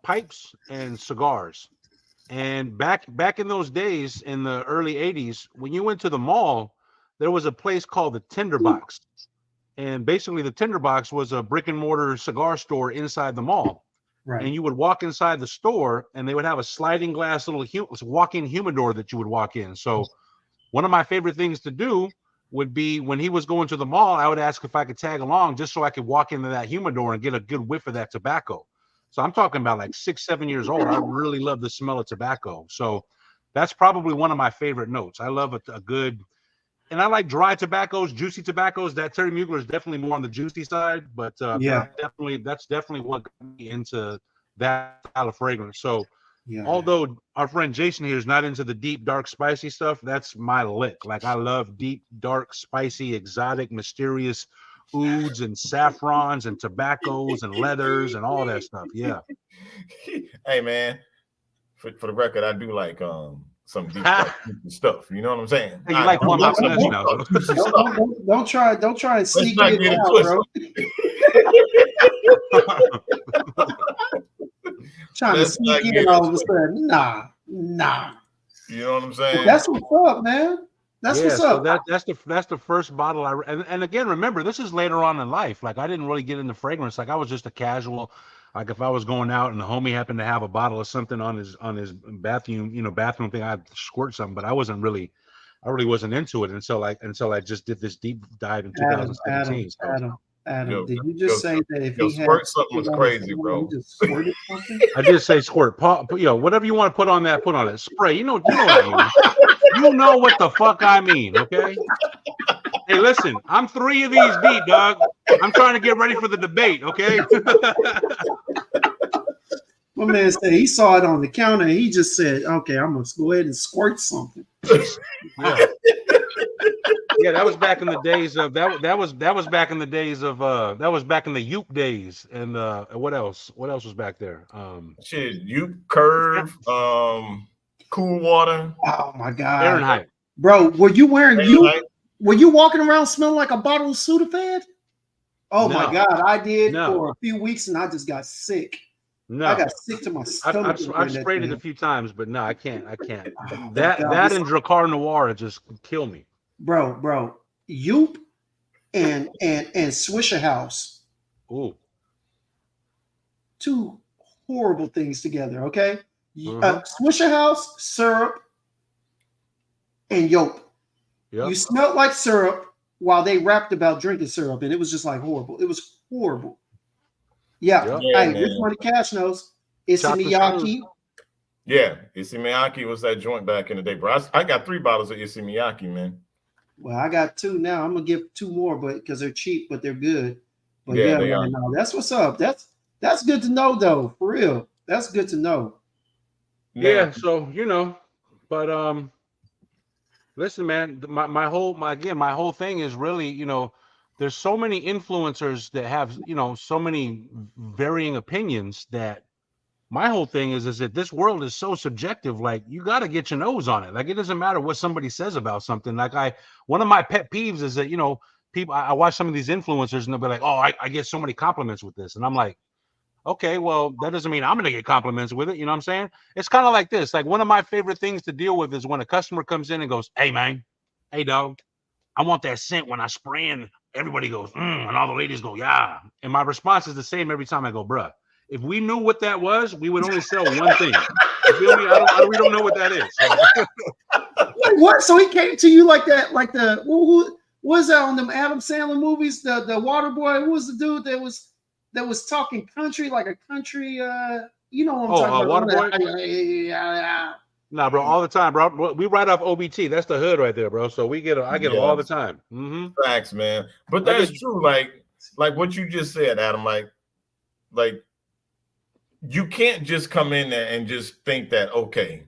pipes and cigars. And back in those days, in the early 80s, when you went to the mall, there was a place called the Tinderbox. And basically the Tinderbox was a brick and mortar cigar store inside the mall. Right. And you would walk inside the store and they would have a sliding glass little walk-in humidor that you would walk in. So one of my favorite things to do would be, when he was going to the mall, I would ask if I could tag along just so I could walk into that humidor and get a good whiff of that tobacco. So I'm talking about like 6-7 years old. I really love the smell of tobacco. So that's probably one of my favorite notes. I love a good, and I like dry tobaccos, juicy tobaccos. That Terry Mugler is definitely more on the juicy side, but that's definitely what got me into that style of fragrance. So although our friend Jason here is not into the deep, dark, spicy stuff, that's my lick. Like, I love deep, dark, spicy, exotic, mysterious ouds and saffrons and tobaccos and leathers and all that stuff. Yeah. Hey, man, for the record, I do like some deep stuff. You know what I'm saying? Hey, you like one box of nuts now. Don't try and sneak not it get it out, bro. Trying to sneak in all of a sudden. Nah. You know what I'm saying? That's what's up, man. That's what's up. So that's the first bottle and again, remember, this is later on in life. Like, I didn't really get into fragrance. Like, I was just a casual. Like, if I was going out and the homie happened to have a bottle of something on his bathroom thing, I'd squirt something. But I really wasn't into it until I just did this deep dive in 2017. Adam, did you just say that if he had something was crazy, bro? Just squirted something? I did say squirt. Whatever you want to put on that, put on it. Spray. You know what I mean. You know what the fuck I mean, okay? Hey, listen, I'm 3 of these deep, dog. I'm trying to get ready for the debate, okay? My man said he saw it on the counter and he just said, okay, I'm going to go ahead and squirt something. Yeah, that was back in the days of that was back in the days of that was back in the Yoop days. And what else was back there? Yoop, Curve, Cool Water. Oh my God. Fahrenheit. Bro, were you wearing Yoop? Were you walking around smelling like a bottle of Sudafed? Oh my God, I did for a few weeks and I just got sick. No, I got sick to my stomach. I've sprayed it a few times, but no, I can't. Oh, that and Dracar Noir just kill me. Bro, Yoop and Swisher House. Ooh. 2 horrible things together, okay? Swisher House, syrup, and Yope. Yep. You smelled like syrup while they rapped about drinking syrup, and it was just like horrible. It was horrible. Yeah. Hey, Rich Money Cash knows. Issey Miyake. Yeah, Issey Miyake was that joint back in the day, bro. I got 3 bottles of Issey Miyake, man. Well, I got 2 now. I'm gonna give 2 more, but because they're cheap, but they're good. But yeah, man, no, that's what's up. That's good to know, though. For real, that's good to know. Yeah. So but listen, man, my whole thing is really, there's so many influencers that have, so many varying opinions that my whole thing is that this world is so subjective. Like, you got to get your nose on it. Like, it doesn't matter what somebody says about something. Like, one of my pet peeves is that, people, I watch some of these influencers and they'll be like, oh, I get so many compliments with this. And I'm like, okay, well, that doesn't mean I'm going to get compliments with it. You know what I'm saying? It's kind of like this. Like, one of my favorite things to deal with is when a customer comes in and goes, hey, man, hey, dog, I want that scent when I spray and everybody goes, and all the ladies go, yeah. And my response is the same every time. I go, bruh, if we knew what that was, we would only sell one thing. You feel me? We don't know what that is. Like what? So he came to you like that, like who was that on them Adam Sandler movies? The Water Boy. Who was the dude that was talking country, like a country? You know what I'm talking about? Water Boy. Nah, bro, all the time, bro. We write off OBT. That's the hood right there, bro. So I get them all the time. Mm-hmm. Facts, man. But that's true. Like what you just said, Adam. Like you can't just come in there and just think that, okay,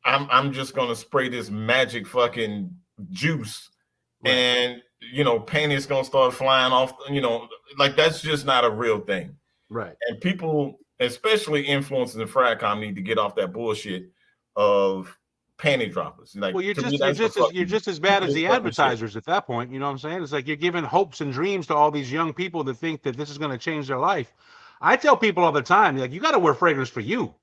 I'm just gonna spray this magic fucking juice, right, and panties gonna start flying off. Like, that's just not a real thing, right? And people, especially influencers in Fragcom, need to get off that bullshit of panty droppers. Like, well, you're just as bad as the advertisers at that point. You know what I'm saying? It's like you're giving hopes and dreams to all these young people that think that this is going to change their life. I tell people all the time, like, you got to wear fragrance for you.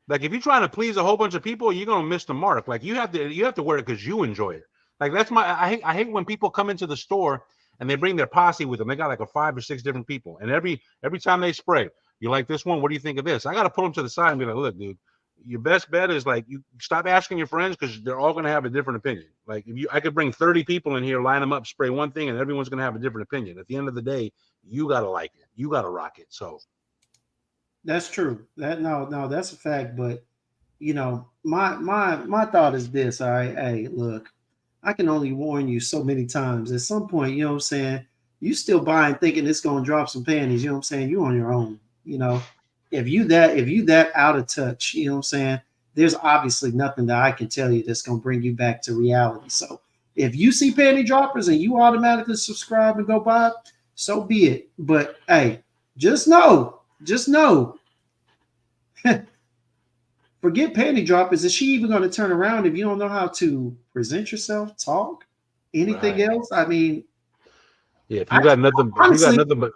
Like, if you're trying to please a whole bunch of people, you're going to miss the mark. Like, you have to wear it because you enjoy it. Like, that's I hate when people come into the store and they bring their posse with them. They got like 5 or 6 different people, and every time they spray, you like this one? What do you think of this? I got to pull them to the side and be like, look, dude, your best bet is, like, you stop asking your friends, because they're all going to have a different opinion. Like, I could bring 30 people in here, line them up, spray one thing, and everyone's going to have a different opinion. At the end of the day, you got to like it. You got to rock it. So that's true. No, that's a fact. But my thought is this. All right, hey, look, I can only warn you so many times. At some point, you know what I'm saying, you still buying thinking it's going to drop some panties. You know what I'm saying? You on your own. If you that out of touch, you know what I'm saying, there's obviously nothing that I can tell you that's going to bring you back to reality. So if you see panty droppers and you automatically subscribe and go buy it, so be it. But hey, just know, for forget panty droppers. Is she even going to turn around if you don't know how to present yourself, talk, anything else? I mean, yeah. If you got nothing, but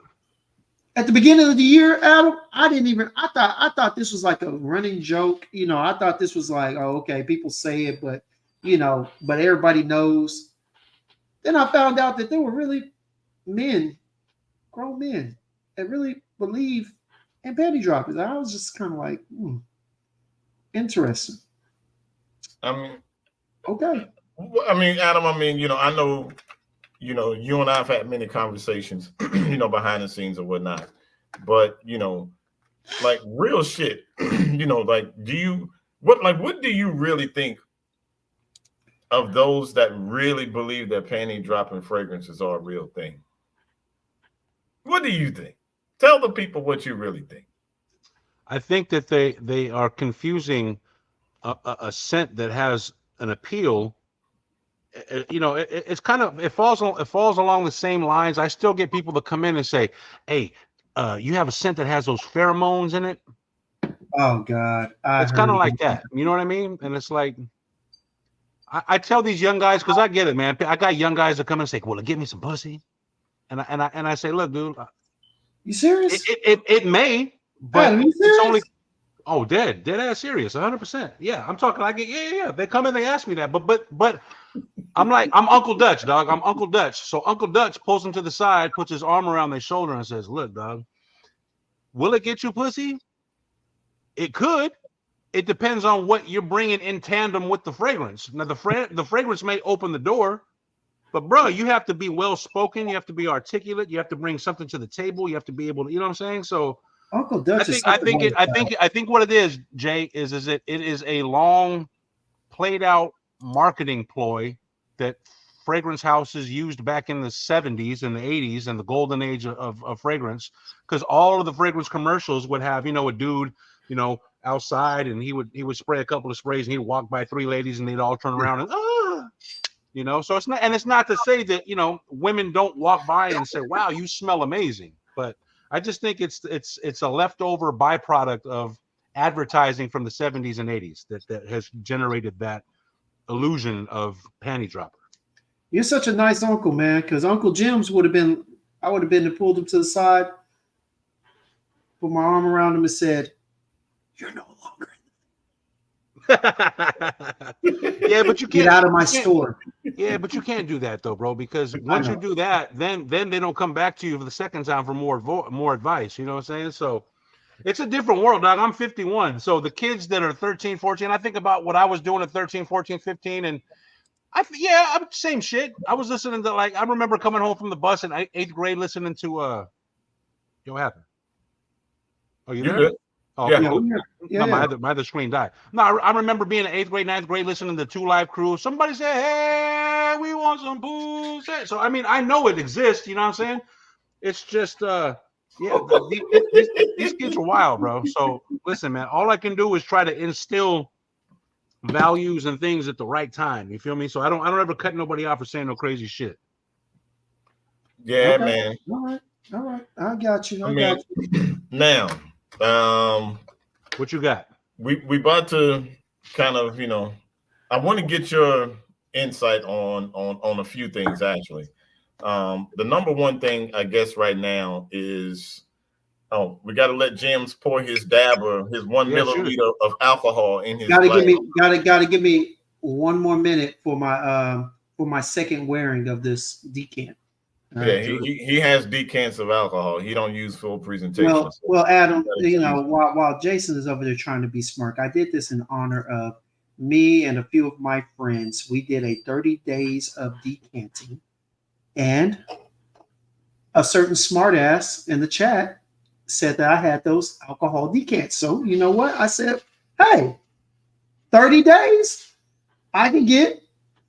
at the beginning of the year, Adam, I thought this was like a running joke. You know, I thought this was like, oh, okay, people say it, but but everybody knows. Then I found out that there were really men, grown men, that really believe in panty droppers. I was just kind of like, interesting. I mean, okay. I mean, Adam, I mean, I know, you and I have had many conversations, behind the scenes or whatnot. But, like real shit, like what do you really think of those that really believe that panty dropping fragrances are a real thing? What do you think? Tell the people what you really think. I think that they are confusing a scent that has an appeal. It's kind of it falls along the same lines. I still get people to come in and say, "Hey, you have a scent that has those pheromones in it." Oh God, it's kind of like that. You know what I mean? And it's like, I tell these young guys, because I get it, man. I got young guys that come and say, "Well, give me some pussy," and I say, "Look, dude, you serious? It may, but Adam, it's only." Oh, dead ass serious, 100%. Yeah, I'm talking like yeah. They come in, they ask me that, but I'm like, I'm Uncle Dutch, dog. I'm Uncle Dutch. So Uncle Dutch pulls him to the side, puts his arm around their shoulder, and says, "Look, dog, will it get you pussy? It could. It depends on what you're bringing in tandem with the fragrance. Now, the fragrance may open the door, but bro, you have to be well spoken. You have to be articulate. You have to bring something to the table. You have to be able to, you know what I'm saying? So." Uncle Dutch I think what it is, Jay, is it is a long played out marketing ploy that fragrance houses used back in the 70s and the 80s and the golden age of fragrance, because all of the fragrance commercials would have, a dude, outside, and he would spray a couple of sprays and he'd walk by three ladies and they'd all turn around and so it's not to say that women don't walk by and say, "Wow, you smell amazing," but I just think it's a leftover byproduct of advertising from the 70s and 80s that has generated that illusion of panty dropper. You're such a nice uncle, man, because Uncle Jim's I would have been to pulled him to the side, put my arm around him and said, "You're no longer." Yeah, but you can't get out of my store. Yeah, but you can't do that though, bro, because once you do that, then they don't come back to you for the second time for more advice. You know what I'm saying? So it's a different world, dog. I'm 51. So the kids that are 13, 14, I think about what I was doing at 13, 14, 15, and I'm same shit. I was listening to, like, I remember coming home from the bus in 8th grade listening to what happened? Oh, you there? Good. Oh, yeah. Cool. Yeah. No, my other screen died. No, I remember being in 8th grade, 9th grade, listening to 2 Live Crew. Somebody said, "Hey, we want some booze." So, I mean, I know it exists. You know what I'm saying? It's just, these kids are wild, bro. So, listen, man, all I can do is try to instill values and things at the right time. You feel me? So I don't ever cut nobody off for saying no crazy shit. Yeah, okay. man. All right. I got you. I got you. Now, what you got? We about to kind of, I want to get your insight on a few things actually. The number one thing I guess right now is, we got to let James pour his dab or his 1 milliliter of alcohol in his. Gotta give me 1 more minute for my second wearing of this decant. Yeah, he has decants of alcohol. He don't use full presentation. Well, Adam, while Jason is over there trying to be smart, I did this in honor of me and a few of my friends. We did a 30 days of decanting, and a certain smartass in the chat said that I had those alcohol decants. So you know what? I said, hey, 30 days, I can get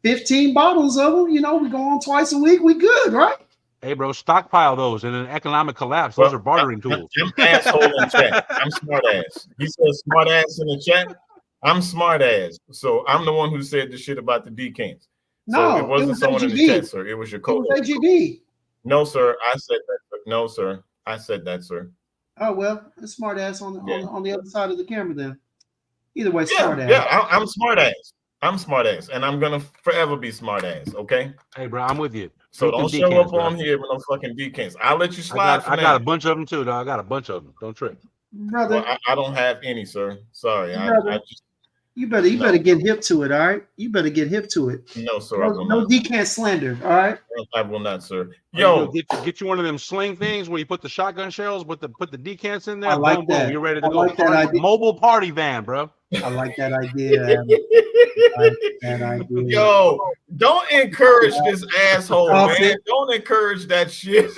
15 bottles of them. We go on twice a week. We good, right? Hey, bro, stockpile those. In an economic collapse, those are bartering tools. I'm asshole in chat. I'm smart ass. He says smart ass in the chat. I'm smart ass. So I'm the one who said the shit about the decants. No, so it wasn't someone in the chat, sir. It was your co-host. It was AGB. No, sir. I said that. No, sir. I said that, sir. Oh well, a smart ass on the other side of the camera then. Either way, Yeah, smart ass. yeah, I'm smart ass. I'm smart ass, and I'm gonna forever be smart ass. Okay. Hey, bro, I'm with you. So Drink them don't show decants, up bro. on here with no fucking decants. I'll let you I slide for got now. a bunch of them too, dog. I got a bunch of them. Don't trip. Brother, Well, I don't have any, sir. Sorry. brother, I just you better get hip to it, all right? You better get hip to it. no, sir. I will No not. decant slander, all right? I will not, sir. Yo, Yo, get you one of them sling things where you put the shotgun shells, put the decants in there. I like Boom, that. boom. You're ready to I go. like that idea. Mobile party van, bro. I like that idea. Adam. I like that idea. yo, don't encourage this asshole, man. Don't encourage that shit.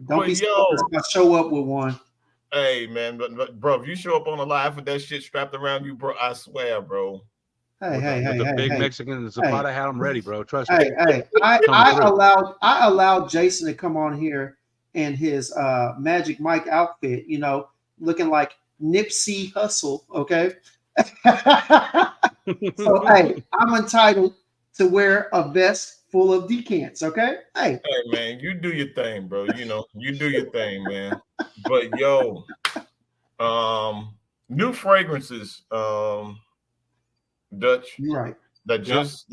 Don't be surprised if I show up with one. Hey, man, but bro, if you show up on a live with that shit strapped around you, bro, I swear, bro. With the big Mexican Zapata had them ready, bro. Trust me. I allowed Jason to come on here in his Magic Mike outfit, looking like Nipsey Hussle. Okay. So hey, I'm entitled to wear a vest full of decants. Okay. Hey man, you do your thing, bro. You do your thing, man. But yo, new fragrances, Dutch. You're right. That just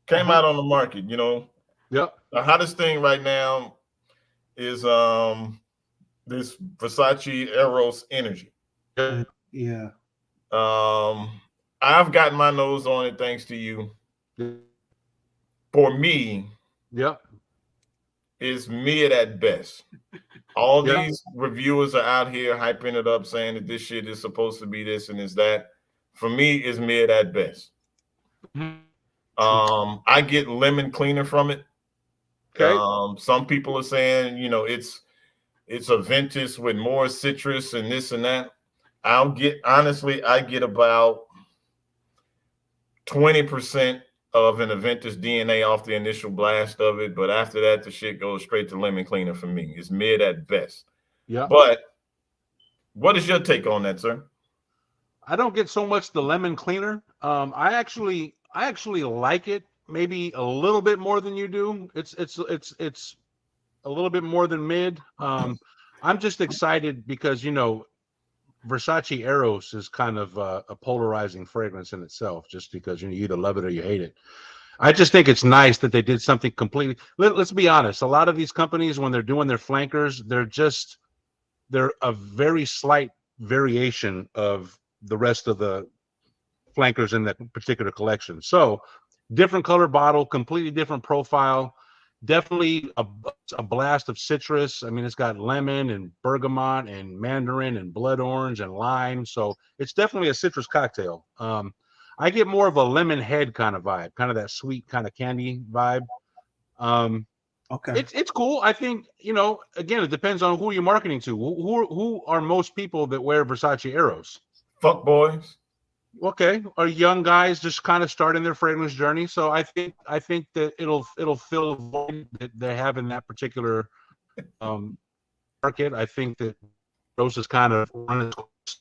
came out on the market. Yep. The hottest thing right now is this Versace Eros Energy. Yeah. I've gotten my nose on it thanks to you. For me, it's mid at best. All these reviewers are out here hyping it up, saying that this shit is supposed to be this and is that. For me, it's mid at best. I get lemon cleaner from it. Okay. Some people are saying, it's a Ventus with more citrus and this and that. I get about 20% of an Aventus DNA off the initial blast of it, but after that, the shit goes straight to lemon cleaner for me. It's mid at best. Yeah. But what is your take on that, sir? I don't get so much the lemon cleaner. I actually like it maybe a little bit more than you do. It's a little bit more than mid. I'm just excited because Versace Eros is kind of a polarizing fragrance in itself, just because you either love it or you hate it. I just think it's nice that they did something completely. Let's be honest. A lot of these companies, when they're doing their flankers, they're a very slight variation of the rest of the flankers in that particular collection. So different color bottle, completely different profile. Definitely a blast of citrus. I mean, it's got lemon and bergamot and mandarin and blood orange and lime. So it's definitely a citrus cocktail. I get more of a lemon head kind of vibe, kind of that sweet kind of candy vibe. Okay. It's cool. I think, again, it depends on who you're marketing to. Who are most people that wear Versace Eros? Fuck boys. Okay, are young guys just kind of starting their fragrance journey. So I think that it'll fill a void that they have in that particular market. I think that Rose is kind of running,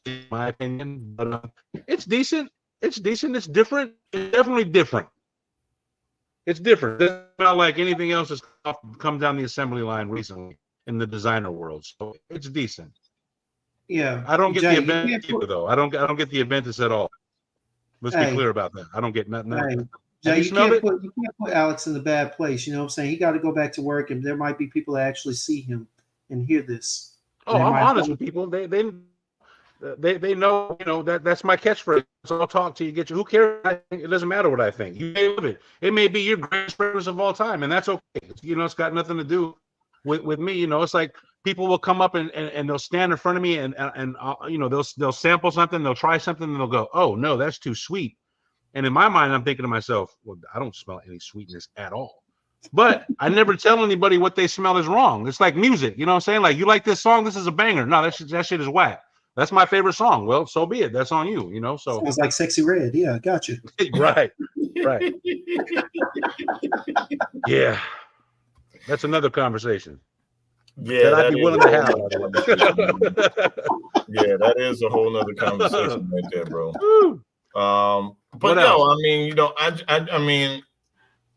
in my opinion, but it's decent. It's decent. It's different. It's definitely different. It's different. It's not like anything else that's come down the assembly line recently in the designer world. So it's decent. Yeah. I don't get the Aventus either, though. I don't get the Aventus at all. Let's be clear about that. I don't get nothing. Hey, Jay, you can't put Alex in a bad place. You know what I'm saying? He got to go back to work, and there might be people that actually see him and hear this. Oh, I'm honest with people. They know, that's my catchphrase. So I'll talk to you, get you. Who cares? It doesn't matter what I think. You may love it. It may be your greatest fragrance of all time, and that's okay. It's got nothing to do with me. It's like people will come up and they'll stand in front of me and they'll sample something, they'll try something, and they'll go, "Oh no, that's too sweet." And in my mind, I'm thinking to myself, "Well, I don't smell any sweetness at all." But I never tell anybody what they smell is wrong. It's like music, you know what I'm saying? Like, you like this song, this is a banger. No, that shit is whack. That's my favorite song. Well, so be it. That's on you, So sounds like Sexy Red. Yeah, got you. Right. Yeah. That's another conversation. Yeah, that I'd be willing to have. Yeah, that is a whole nother conversation right there, bro. But I mean,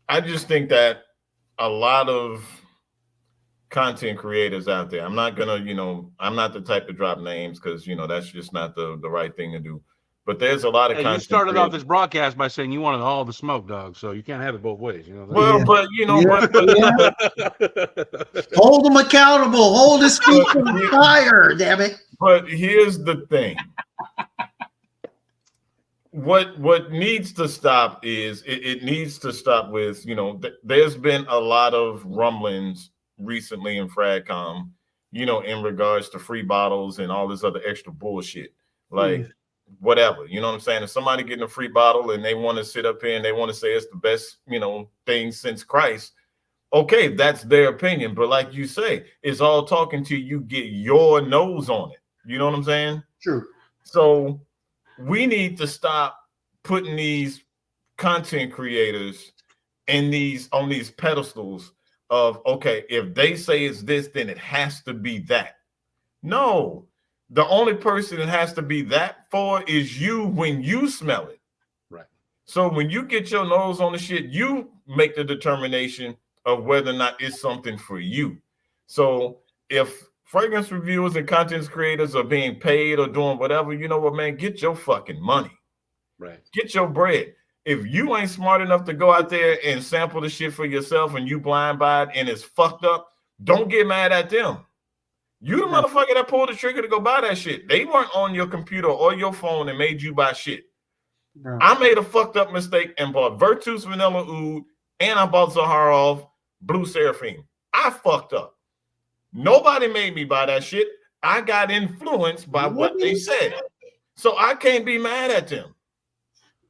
I just think that a lot of content creators out there. I'm not gonna, I'm not the type to drop names because that's just not the right thing to do. But there's a lot of content. You started off this broadcast by saying you wanted all the smoke, dog. So you can't have it both ways. Well, but hold them accountable. Hold his feet to the fire. Damn it. But here's the thing. What needs to stop is it needs to stop with there's been a lot of rumblings recently in Fragcom, in regards to free bottles and all this other extra bullshit. Like whatever, you know what I'm saying? If somebody getting a free bottle and they want to sit up here and they want to say it's the best, thing since Christ, okay, that's their opinion. But like you say, it's all talking to you, get your nose on it. You know what I'm saying? True. So we need to stop putting these content creators on these pedestals of, okay, if they say it's this, then it has to be that. No. The only person it has to be that for is you when you smell it. Right. So when you get your nose on the shit, you make the determination of whether or not it's something for you. So if fragrance reviewers and content creators are being paid or doing whatever, you know what, man, get your fucking money. Right. Get your bread. If you ain't smart enough to go out there and sample the shit for yourself and you blind by it and it's fucked up, don't get mad at them. You the motherfucker that pulled the trigger to go buy that shit. They weren't on your computer or your phone and made you buy shit. Bro. I made a fucked up mistake and bought Virtus Vanilla Oud and I bought Zaharoff Blue Seraphim. I fucked up. Nobody made me buy that shit. I got influenced by what they said. So I can't be mad at them.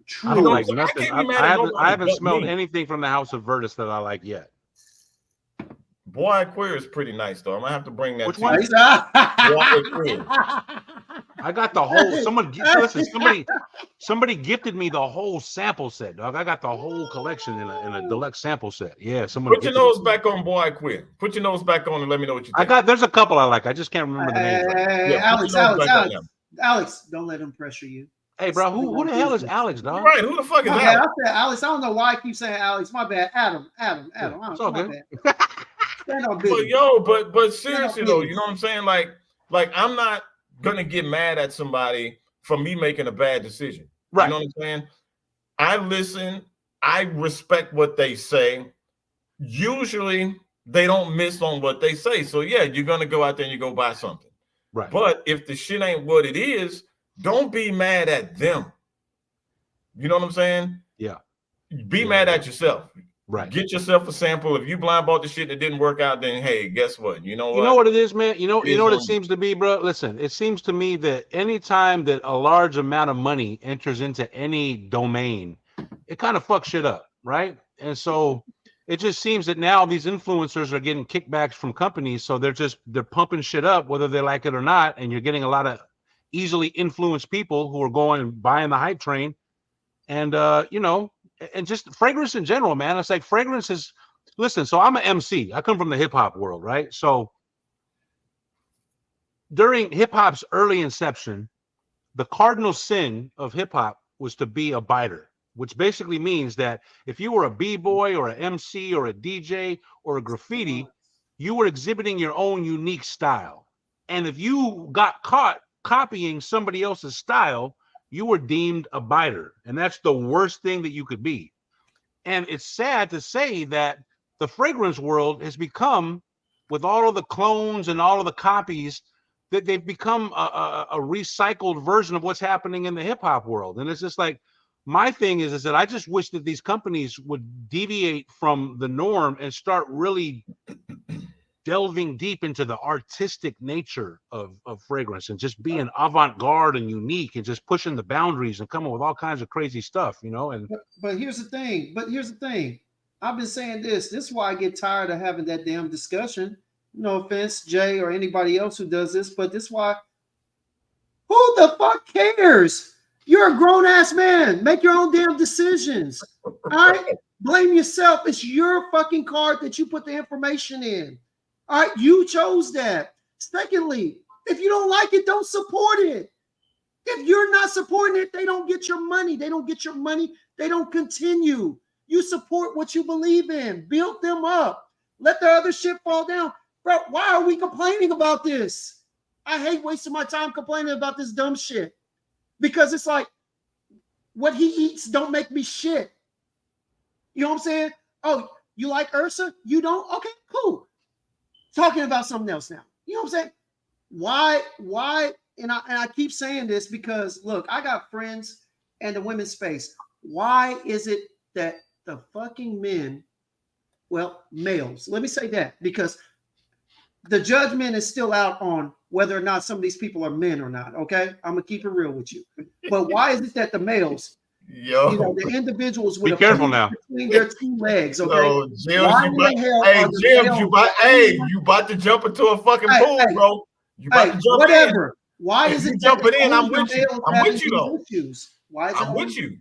True. I don't like nothing. I haven't smelled anything from the House of Virtus that I like yet. Boy Queer is pretty nice, though. I'm gonna have to bring that. Which one? I got the whole. Somebody gifted me the whole sample set, dog. I got the whole collection in a deluxe sample set. Yeah, somebody. Put your nose back on, Boy Queer. Put your nose back on and let me know what you think. There's a couple I like. I just can't remember the names. Alex, don't let him pressure you. Hey, bro, who the hell is Alex, dog? Right, who the fuck is Alex? I said Alex. I don't know why I keep saying Alex. My bad. Adam. Yeah, it's all good. But seriously though, you know what I'm saying? Like I'm not gonna get mad at somebody for me making a bad decision. Right. You know what I'm saying? I listen, I respect what they say. Usually they don't miss on what they say. So yeah, you're gonna go out there and you go buy something. Right. But if the shit ain't what it is, don't be mad at them. You know what I'm saying? Yeah. Be mad at yourself. Right. Get yourself a sample. If you blind bought the shit that didn't work out, then hey, guess what? You know what? You know what it is, man? You know what it seems to be, bro? Listen, it seems to me that anytime that a large amount of money enters into any domain, it kind of fucks shit up, right? And so it just seems that now these influencers are getting kickbacks from companies, so they're pumping shit up whether they like it or not, and you're getting a lot of easily influenced people who are going and buying the hype train, and and just fragrance in general, man. It's like fragrance is, listen, so I'm an MC. I come from the hip hop world, right? So during hip hop's early inception, the cardinal sin of hip hop was to be a biter, which basically means that if you were a B-boy or an MC or a DJ or a graffiti, you were exhibiting your own unique style. And if you got caught copying somebody else's style, you were deemed a biter, and that's the worst thing that you could be. And it's sad to say that the fragrance world has become, with all of the clones and all of the copies, that they've become a recycled version of what's happening in the hip hop world. And it's just like, my thing is that I just wish that these companies would deviate from the norm and start really delving deep into the artistic nature of fragrance and just being avant-garde and unique and just pushing the boundaries and coming with all kinds of crazy stuff, and but here's the thing. I've been saying this is why I get tired of having that damn discussion. No offense, Jay, or anybody else who does this, but this is why, who the fuck cares? You're a grown-ass man. Make your own damn decisions. All right? Blame yourself. It's your fucking card that you put the information in. All right, you chose that. Secondly, if you don't like it, don't support it. If you're not supporting it, they don't get your money. They don't get your money. They don't continue. You support what you believe in. Build them up. Let the other shit fall down. Bro, why are we complaining about this? I hate wasting my time complaining about this dumb shit. Because it's like, what he eats don't make me shit. You know what I'm saying? Oh, you like Ursa? You don't? Okay, cool. Talking about something else now. You know what I'm saying? Why? And I keep saying this because, look, I got friends in the women's space. Why is it that the fucking men, well, males, let me say that, because the judgment is still out on whether or not some of these people are men or not, okay? I'm going to keep it real with you. But why is it that the males, the individuals with be careful now between their two legs, okay? So, Jim, you about to jump into a fucking pool, bro. You about to jump whatever. in. Why if is it jumping in? I'm with you. I'm with you though. Why is I'm with you.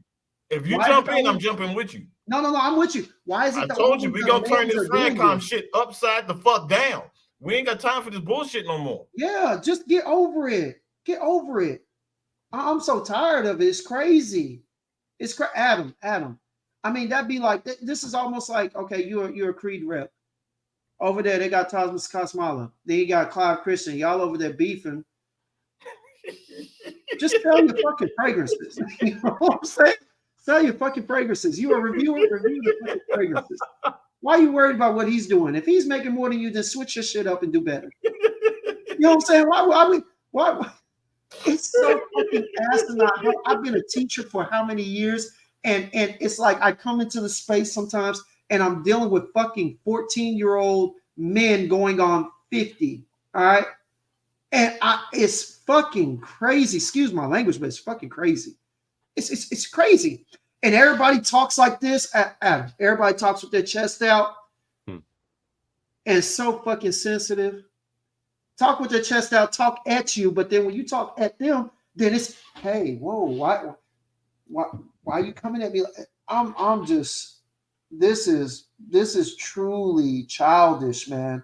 If you jump in, I'm jumping with you. No, I'm with you. Why is it? I told you we gonna turn this FranCom shit upside the fuck down. We ain't got time for this bullshit no more. Yeah, just get over it. Get over it. I'm so tired of it. It's crazy. It's Adam. I mean, that'd be like this is almost like, okay, you're a Creed rep. Over there, they got Tasmas Kasmala. Then you got Clive Christian. Y'all over there beefing. Just sell your fucking fragrances. You know what I'm saying? Sell your fucking fragrances. You a reviewer, review the fucking fragrances. Why are you worried about what he's doing? If he's making more than you, then switch your shit up and do better. You know what I'm saying? Why? It's so fucking asinine. I've been a teacher for how many years? And it's like I come into the space sometimes and I'm dealing with fucking 14-year-old men going on 50. All right. And it's fucking crazy. Excuse my language, but it's fucking crazy. It's crazy. And everybody talks like this. Everybody talks with their chest out. And it's so fucking sensitive. Talk with their chest out, talk at you, but then when you talk at them, then it's, hey, whoa, why are you coming at me? I'm just, this is truly childish, man.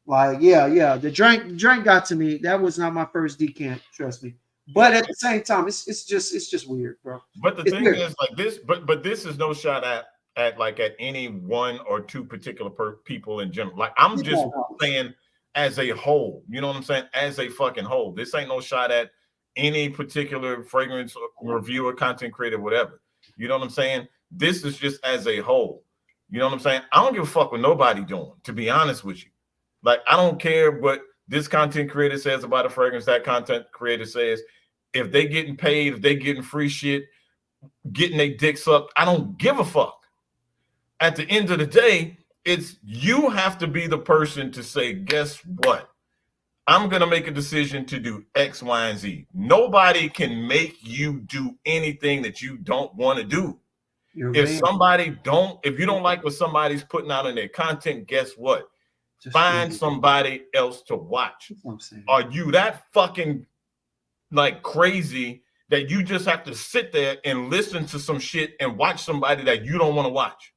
Like, yeah, the drink got to me. That was not my first decant, trust me. But at the same time, it's just weird, bro. But the thing is, like this, but this is no shot at any one or two particular people in general. Like I'm just saying as a whole, you know what I'm saying? As a fucking whole. This ain't no shot at any particular fragrance reviewer, content creator, whatever. You know what I'm saying? This is just as a whole. You know what I'm saying? I don't give a fuck what nobody doing, to be honest with you. Like, I don't care what this content creator says about a fragrance, that content creator says. If they getting paid, if they getting free shit, getting their dicks up, I don't give a fuck. At the end of the day, it's you have to be the person to say, guess what? I'm going to make a decision to do X, Y, and Z. Nobody can make you do anything that you don't want to do. If you don't like what somebody's putting out in their content, guess what? Find somebody else to watch. Are you that fucking like crazy that you just have to sit there and listen to some shit and watch somebody that you don't want to watch?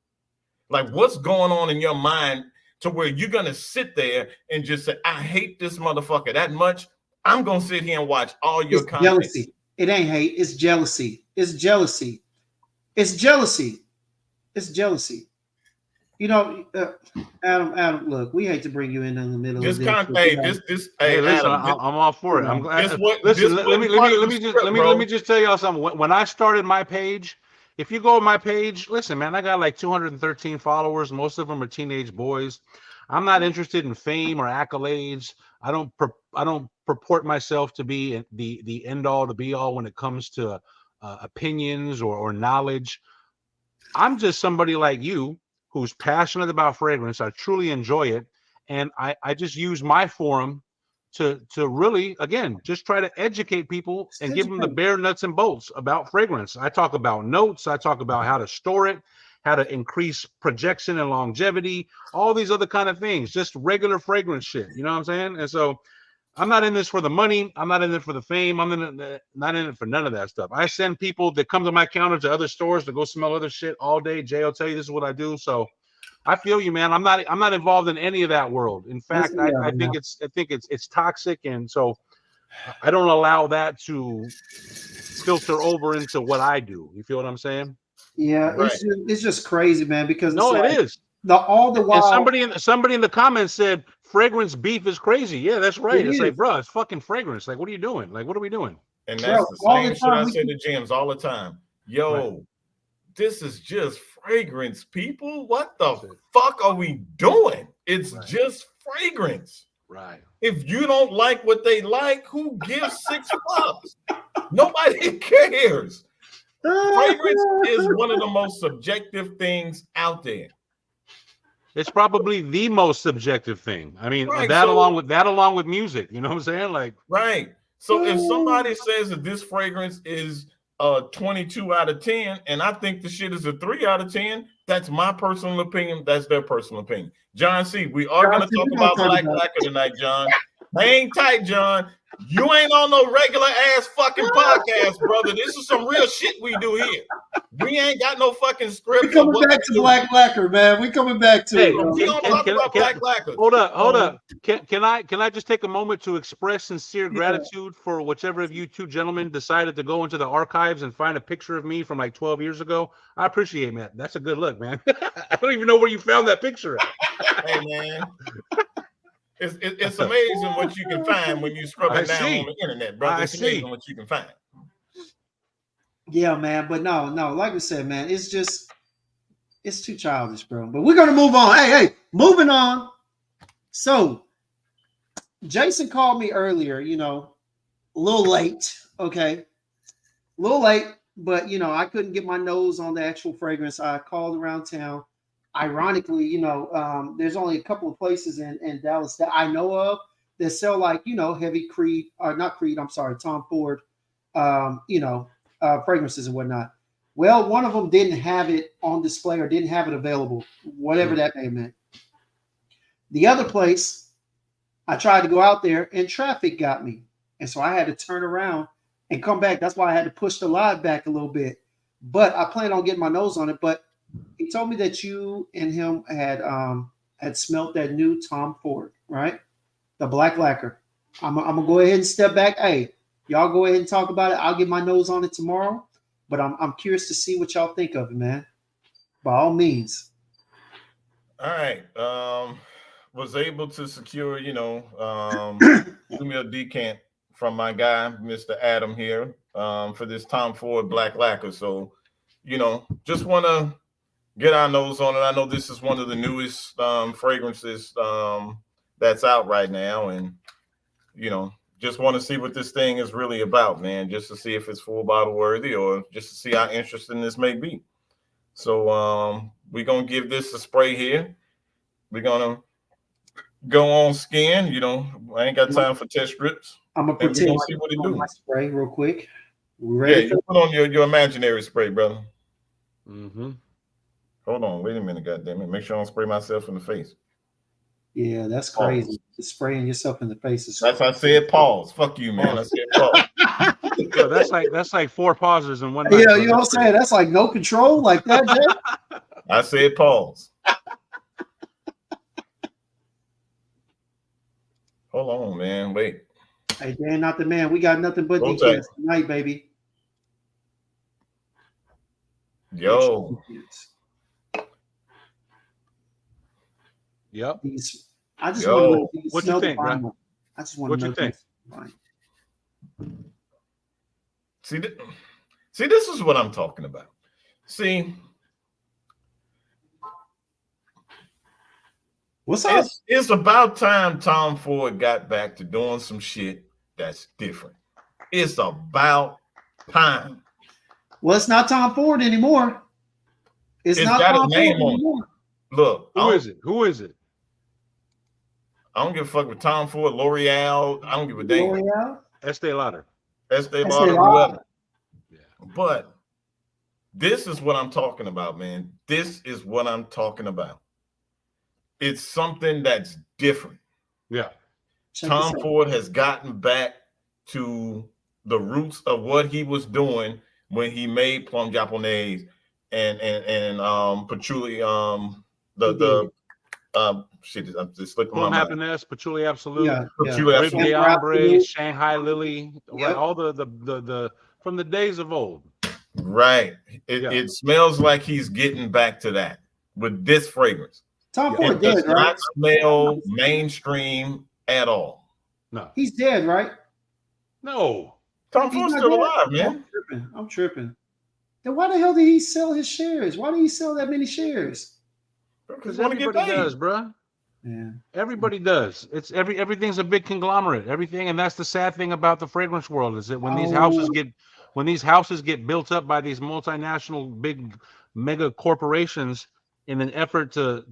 Like, what's going on in your mind to where you're going to sit there and just say, I hate this motherfucker that much. I'm going to sit here and watch all your content. Jealousy. It ain't hate. It's jealousy. It's jealousy. It's jealousy. It's jealousy. You know, Adam, look, we hate to bring you in the middle of this. Hey, listen, I'm all for it. I'm glad. Listen, let me just tell y'all something. When I started my page, if you go to my page, listen, man, I got like 213 followers. Most of them are teenage boys. I'm not interested in fame or accolades. I don't purport myself to be the end all, the be all when it comes to opinions or knowledge. I'm just somebody like you who's passionate about fragrance. I truly enjoy it, and I just use my forum to really, again, just try to educate people and give them the bare nuts and bolts about fragrance. I talk about notes. I talk about how to store it, how to increase projection and longevity, all these other kind of things, just regular fragrance shit. You know what I'm saying? And so I'm not in this for the money. I'm not in it for the fame. I'm not in it for none of that stuff. I send people that come to my counter to other stores to go smell other shit all day. Jay will tell you this is what I do. So I feel you, man. I'm not involved in any of that world. In fact, I think it's toxic, and so I don't allow that to filter over into what I do. You feel what I'm saying? Yeah, right. It's just crazy, man. Because it is. All the while, and somebody in the comments said fragrance beef is crazy. Yeah, that's right. It It's is. like, bro, it's fucking fragrance. Like, what are you doing? Like, what are we doing? And that's Bro, the all same the shit time I we say keep- to gyms all the time. Yo, this is just fragrance, people. What the fuck are we doing? It's just fragrance. Right. If you don't like what they like, who gives 6 fucks? Nobody cares. Fragrance is one of the most subjective things out there. It's probably the most subjective thing. I mean, Right, that so- along with music. You know what I'm saying? Like, right. So if somebody says that this fragrance is a 22 out of 10, and I think the shit is a 3 out of 10, that's my personal opinion. That's their personal opinion. John C., we are going to talk about Black Lacquer tonight, John. Hang tight, John. You ain't on no regular ass fucking podcast, brother. This is some real shit we do here. We ain't got no fucking script. We coming back to Black Lacquer, man. We coming back to it. We don't talk about Black Lacquer. Hold up. Can I just take a moment to express sincere gratitude for whichever of you two gentlemen decided to go into the archives and find a picture of me from like 12 years ago? I appreciate that. That's a good look, man. I don't even know where you found that picture at. Hey, man. It's amazing what you can find when you scrub it down on the internet, brother. It's amazing what you can find. Yeah, man. But no, like I said, man, it's too childish, bro. But we're gonna move on. Hey, moving on. So Jason called me earlier, a little late. Okay. A little late, but I couldn't get my nose on the actual fragrance. I called around town. Ironically, there's only a couple of places in Dallas that I know of that sell heavy Creed, or not Creed, I'm sorry, Tom Ford, fragrances and whatnot. Well, one of them didn't have it on display or didn't have it available, whatever that may have meant. The other place, I tried to go out there and traffic got me. And so I had to turn around and come back. That's why I had to push the live back a little bit. But I plan on getting my nose on it. But he told me that you and him had smelt that new Tom Ford, right? The Black Lacquer. I'm gonna go ahead and step back. Hey, y'all go ahead and talk about it. I'll get my nose on it tomorrow. But I'm curious to see what y'all think of it, man. By all means. All right. Was able to secure, 2-mil decant from my guy, Mr. Adam here, for this Tom Ford Black Lacquer. So, just want to get our nose on it. I know this is one of the newest fragrances that's out right now, and just want to see what this thing is really about, man. Just to see if it's full bottle worthy, or just to see how interesting this may be. So we're gonna give this a spray here. We're gonna go on skin. I ain't got time for test strips. I'm gonna pretend like see what it do. My spray real quick. Ready? Yeah, you put on your imaginary spray, brother. Mm-hmm. Hold on, wait a minute, goddammit. Make sure I don't spray myself in the face. Yeah, that's crazy. Just spraying yourself in the face is that's why I said pause. Fuck you, man. I said pause. Yo, that's like 4 pauses in one. Yeah, you know what I'm saying? That's like no control like that, Jay. I said pause. Hold on, man. Wait. Hey, Dan, not the man. We got nothing but decants tonight, baby. Yo. Yep. I just want to know what you think, bro? I just want to know. What you think? See, this is what I'm talking about. See, what's up? It's about time Tom Ford got back to doing some shit that's different. It's about time. Well, it's not Tom Ford anymore. It's not got Tom a name Ford on anymore. it. Look, Who is it? I don't give a fuck with Tom Ford, L'Oreal. I don't give a damn. L'Oreal? Estee Lauder. Estee Lauder, whoever. Yeah. But this is what I'm talking about, man. This is what I'm talking about. It's something that's different. Yeah. Tom Ford has gotten back to the roots of what he was doing when he made Plum Japonese and patchouli, shit, I'm just slipping Plum my Happiness, Patchouli Absolute, Patchouli Absolute, Ombre, Shanghai Lily, yep. all the from the days of old. Right. It smells like he's getting back to that with this fragrance. Tom Yeah. Ford It does dead, right? not smell mainstream at all. No. He's dead, right? No. Tom He's Ford's not still dead? alive, I'm man. tripping. I'm tripping. Then why the hell did he sell his shares? Why did he sell that many shares? Because Because you want to get everybody paid. does, bruh. Yeah. Everybody does. It's everything's a big conglomerate. Everything, and that's the sad thing about the fragrance world is that when these houses get built up by these multinational big mega corporations in an effort to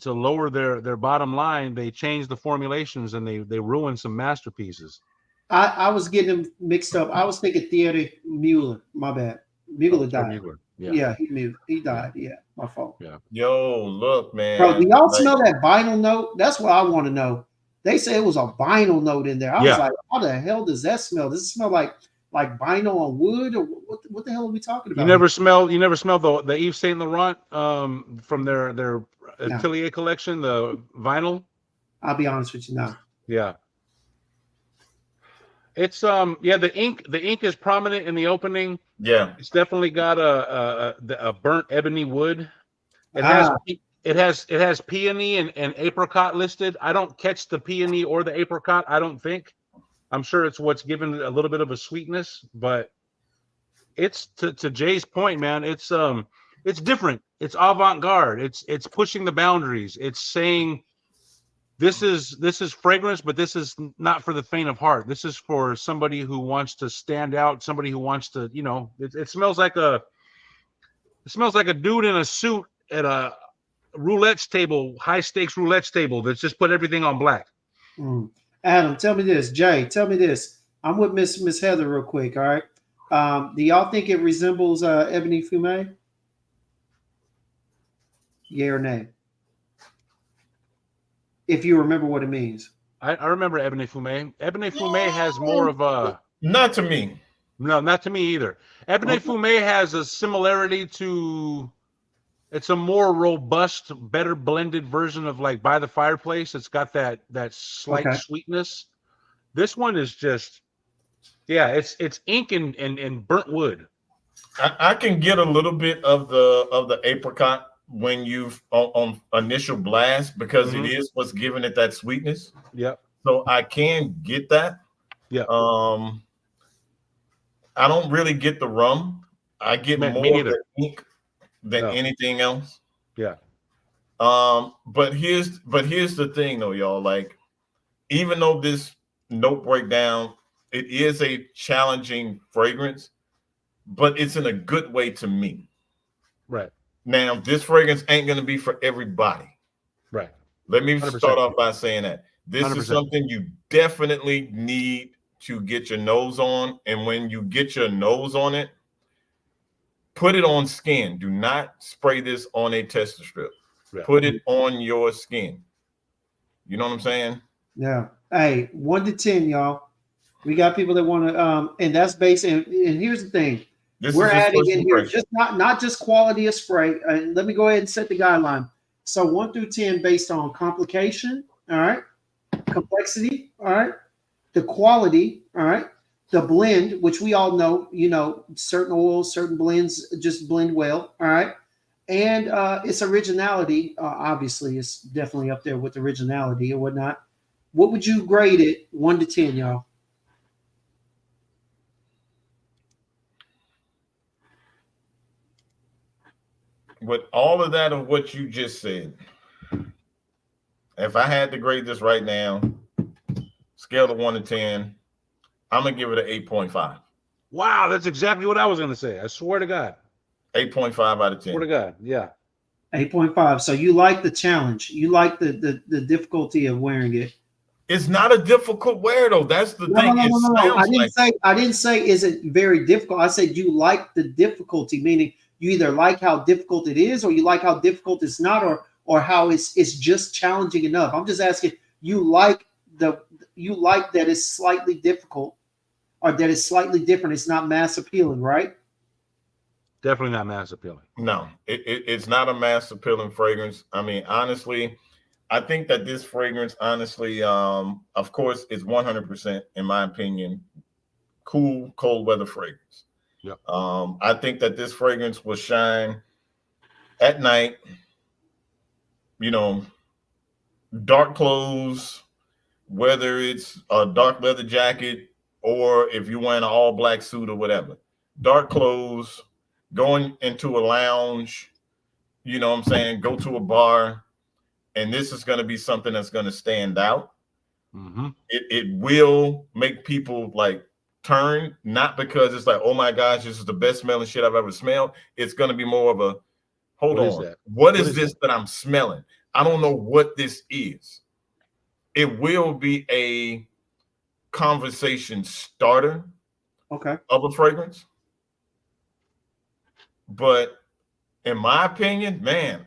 lower their bottom line, they change the formulations and they ruin some masterpieces. I was getting him mixed up. I was thinking Theodore Mueller. My bad. Mueller died. Mugler. Yeah. Yeah, he died. Yeah, my fault. Yeah. Yo, look, man. Bro, do y'all Like, smell that vinyl note? That's what I want to know. They say it was a vinyl note in there. I was Yeah. like, how the hell does that smell? Does it smell like vinyl on wood, or what the hell are we talking about? You never smell the Yves Saint Laurent from their No. Atelier collection, the vinyl. I'll be honest with you now. Yeah. It's the ink is prominent in the opening. yeah. It's definitely got a burnt ebony wood. It Ah. has peony and apricot listed. I don't catch the peony or the apricot, I don't think. I'm sure it's what's given it a little bit of a sweetness, but it's to Jay's point, man. It's different. It's avant-garde. It's pushing the boundaries. It's saying this is fragrance, but this is not for the faint of heart. This is for somebody who wants to stand out, somebody who wants to, it smells like a dude in a suit at a roulette table, high stakes roulette table that's just put everything on black. Adam, tell me this. Jay, tell me this. I'm with Miss Heather real quick. All right. Do y'all think it resembles Ebony Fume? Yeah or nay? If you remember what it means. I remember Ebony Fume. Ebony Fume has more of a Not to me. no, not to me either. Ebony Fume has a similarity to. It's a more robust, better blended version of like By the Fireplace. It's got that slight sweetness. This one is just, it's ink and burnt wood. I can get a little bit of the apricot when you've on initial blast because it is what's giving it that sweetness. Yep. So I can get that. Yeah. I don't really get the rum. I get more of the ink than anything else. Yeah. But here's the thing though, y'all. Like, even though this note breakdown, it is a challenging fragrance, but it's in a good way to me. Right. Now, this fragrance ain't gonna be for everybody. Right. Let me 100%. start off by saying that. This 100%. is something you definitely need to get your nose on. And when you get your nose on it, put it on skin. Do not spray this on a tester strip. Yeah. Put it on your skin. You know what I'm saying? Yeah. Hey, 1 to 10, y'all. We got people that want to, and that's based. And here's the thing: we're adding in here just not just quality of spray. Let me go ahead and set the guideline. So 1 through 10 based on complication. All right. Complexity. All right. The quality. All right. The blend, which we all know, certain oils, certain blends just blend well. All right. And its originality, obviously, is definitely up there with originality or whatnot. What would you grade it 1 to 10, y'all? With all of that of what you just said, if I had to grade this right now, scale of 1 to 10, I'm gonna give it an 8.5. Wow, that's exactly what I was gonna say. I swear to God. 8.5 out of 10. Swear to God, yeah. 8.5. So you like the challenge. You like the difficulty of wearing it. It's not a difficult wear though. That's the thing. No. I didn't say is it very difficult. I said you like the difficulty, meaning you either like how difficult it is, or you like how difficult it's not, or how it's just challenging enough. I'm just asking, you like that it's slightly difficult, or that it's slightly different. It's not mass appealing, right? Definitely not mass appealing. No, it's not a mass appealing fragrance. I mean, honestly, I think that this fragrance, honestly, of course, is 100%, in my opinion, cool, cold weather fragrance. Yeah. I think that this fragrance will shine at night, dark clothes, whether it's a dark leather jacket or if you're wearing an all black suit or whatever, dark clothes, going into a lounge, you know what I'm saying? Go to a bar, and this is going to be something that's going to stand out. Mm-hmm. It will make people like turn, not because it's like, oh my gosh, this is the best smelling shit I've ever smelled. It's going to be more of a, hold on, what is this that I'm smelling? I don't know what this is. It will be a conversation starter, okay, of a fragrance. But in my opinion, man,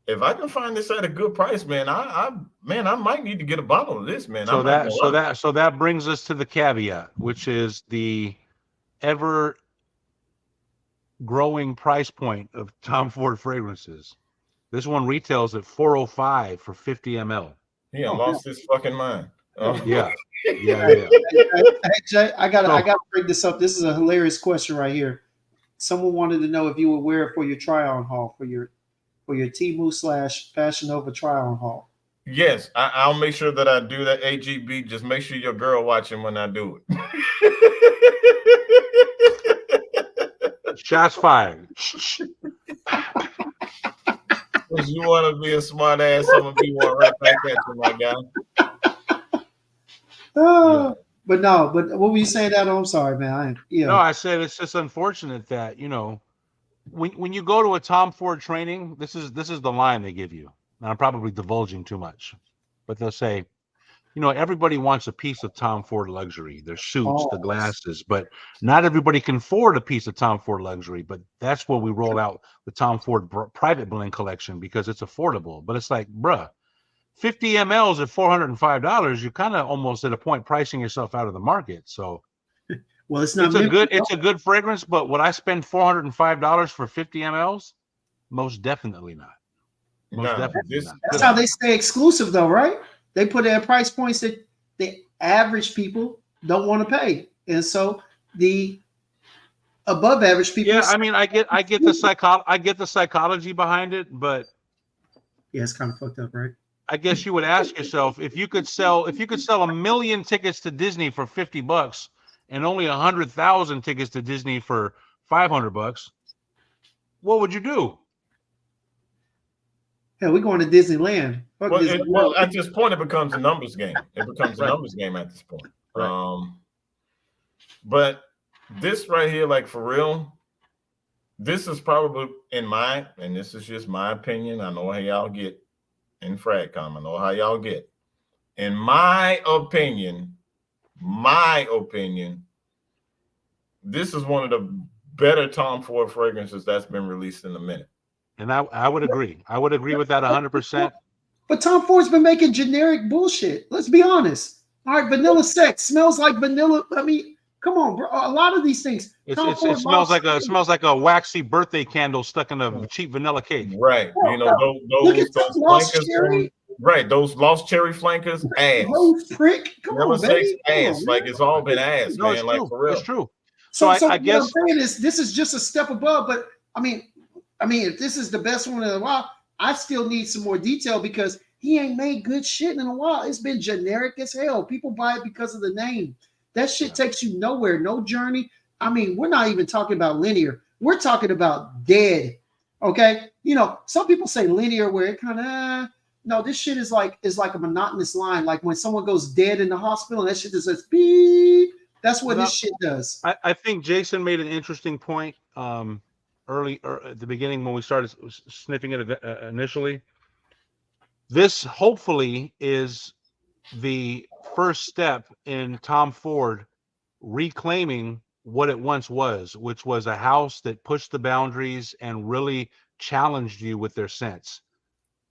if I can find this at a good price, man, I might need to get a bottle of this, man. So that brings us to the caveat, which is the ever growing price point of Tom Ford fragrances. This one retails at $405 for 50 ml. He lost his fucking mind. Yeah. Hey, Jay, I gotta bring this up. This is a hilarious question right here. Someone wanted to know if you would wear it for your try-on haul, for your Temu / Fashion Nova try-on haul. Yes, I'll make sure that I do that. AGB, just make sure your girl watching when I do it. Shots fired. Because you want to be a smart ass, I'm gonna be one right back at you, my guy. But what were you saying that? I'm sorry, man. No, I said it's just unfortunate that, you know, when you go to a Tom Ford training, this is the line they give you. And I'm probably divulging too much, but they'll say, you know, everybody wants a piece of Tom Ford luxury, their suits, the glasses, but not everybody can afford a piece of Tom Ford luxury. But that's where we roll out the Tom Ford private blend collection because it's affordable. But it's like, bruh, 50 mLs at $405, you're kind of almost at a point pricing yourself out of the market. So, well, it's not. It's a good fragrance, but would I spend $405 for 50 mLs? Most definitely not. Definitely not. That's how they stay exclusive, though, right? They put it at price points that the average people don't want to pay, and so the above average people. Yeah, I mean, I get the psychology behind it, but yeah, it's kind of fucked up, right? I guess you would ask yourself if you could sell 1 million tickets to Disney for $50 and only 100,000 tickets to Disney for $500, what would you do? Yeah, we're going to Disneyland. Well, at this point, it becomes a numbers game. It becomes a numbers game at this point. Right. But this right here, like for real, this is probably and this is just my opinion. I know how y'all get in FragCom. I know how y'all get. In my opinion, this is one of the better Tom Ford fragrances that's been released in a minute. And I would agree. I would agree with that 100%. But Tom Ford's been making generic bullshit. Let's be honest. All right, vanilla sex smells like vanilla. I mean, come on, bro. A lot of these things. It smells like a waxy birthday candle stuck in a cheap vanilla cake. Right. You know, those flankers. Right. Those lost cherry flankers. Ass. Prick. Come on, baby. Ass. Like it's all been ass, no, man. Like for real. It's true. So I guess what I'm saying is this is just a step above. But I mean, if this is the best one in a while, I still need some more detail because he ain't made good shit in a while. It's been generic as hell. People buy it because of the name. That shit takes you nowhere, no journey. I mean, we're not even talking about linear. We're talking about dead. Okay, you know, some people say linear where it kind of no. This shit is like a monotonous line, like when someone goes dead in the hospital, and that shit just says beep. That's what this shit does. I think Jason made an interesting point early at the beginning when we started sniffing it initially. This hopefully is the first step in Tom Ford reclaiming what it once was, which was a house that pushed the boundaries and really challenged you with their scents.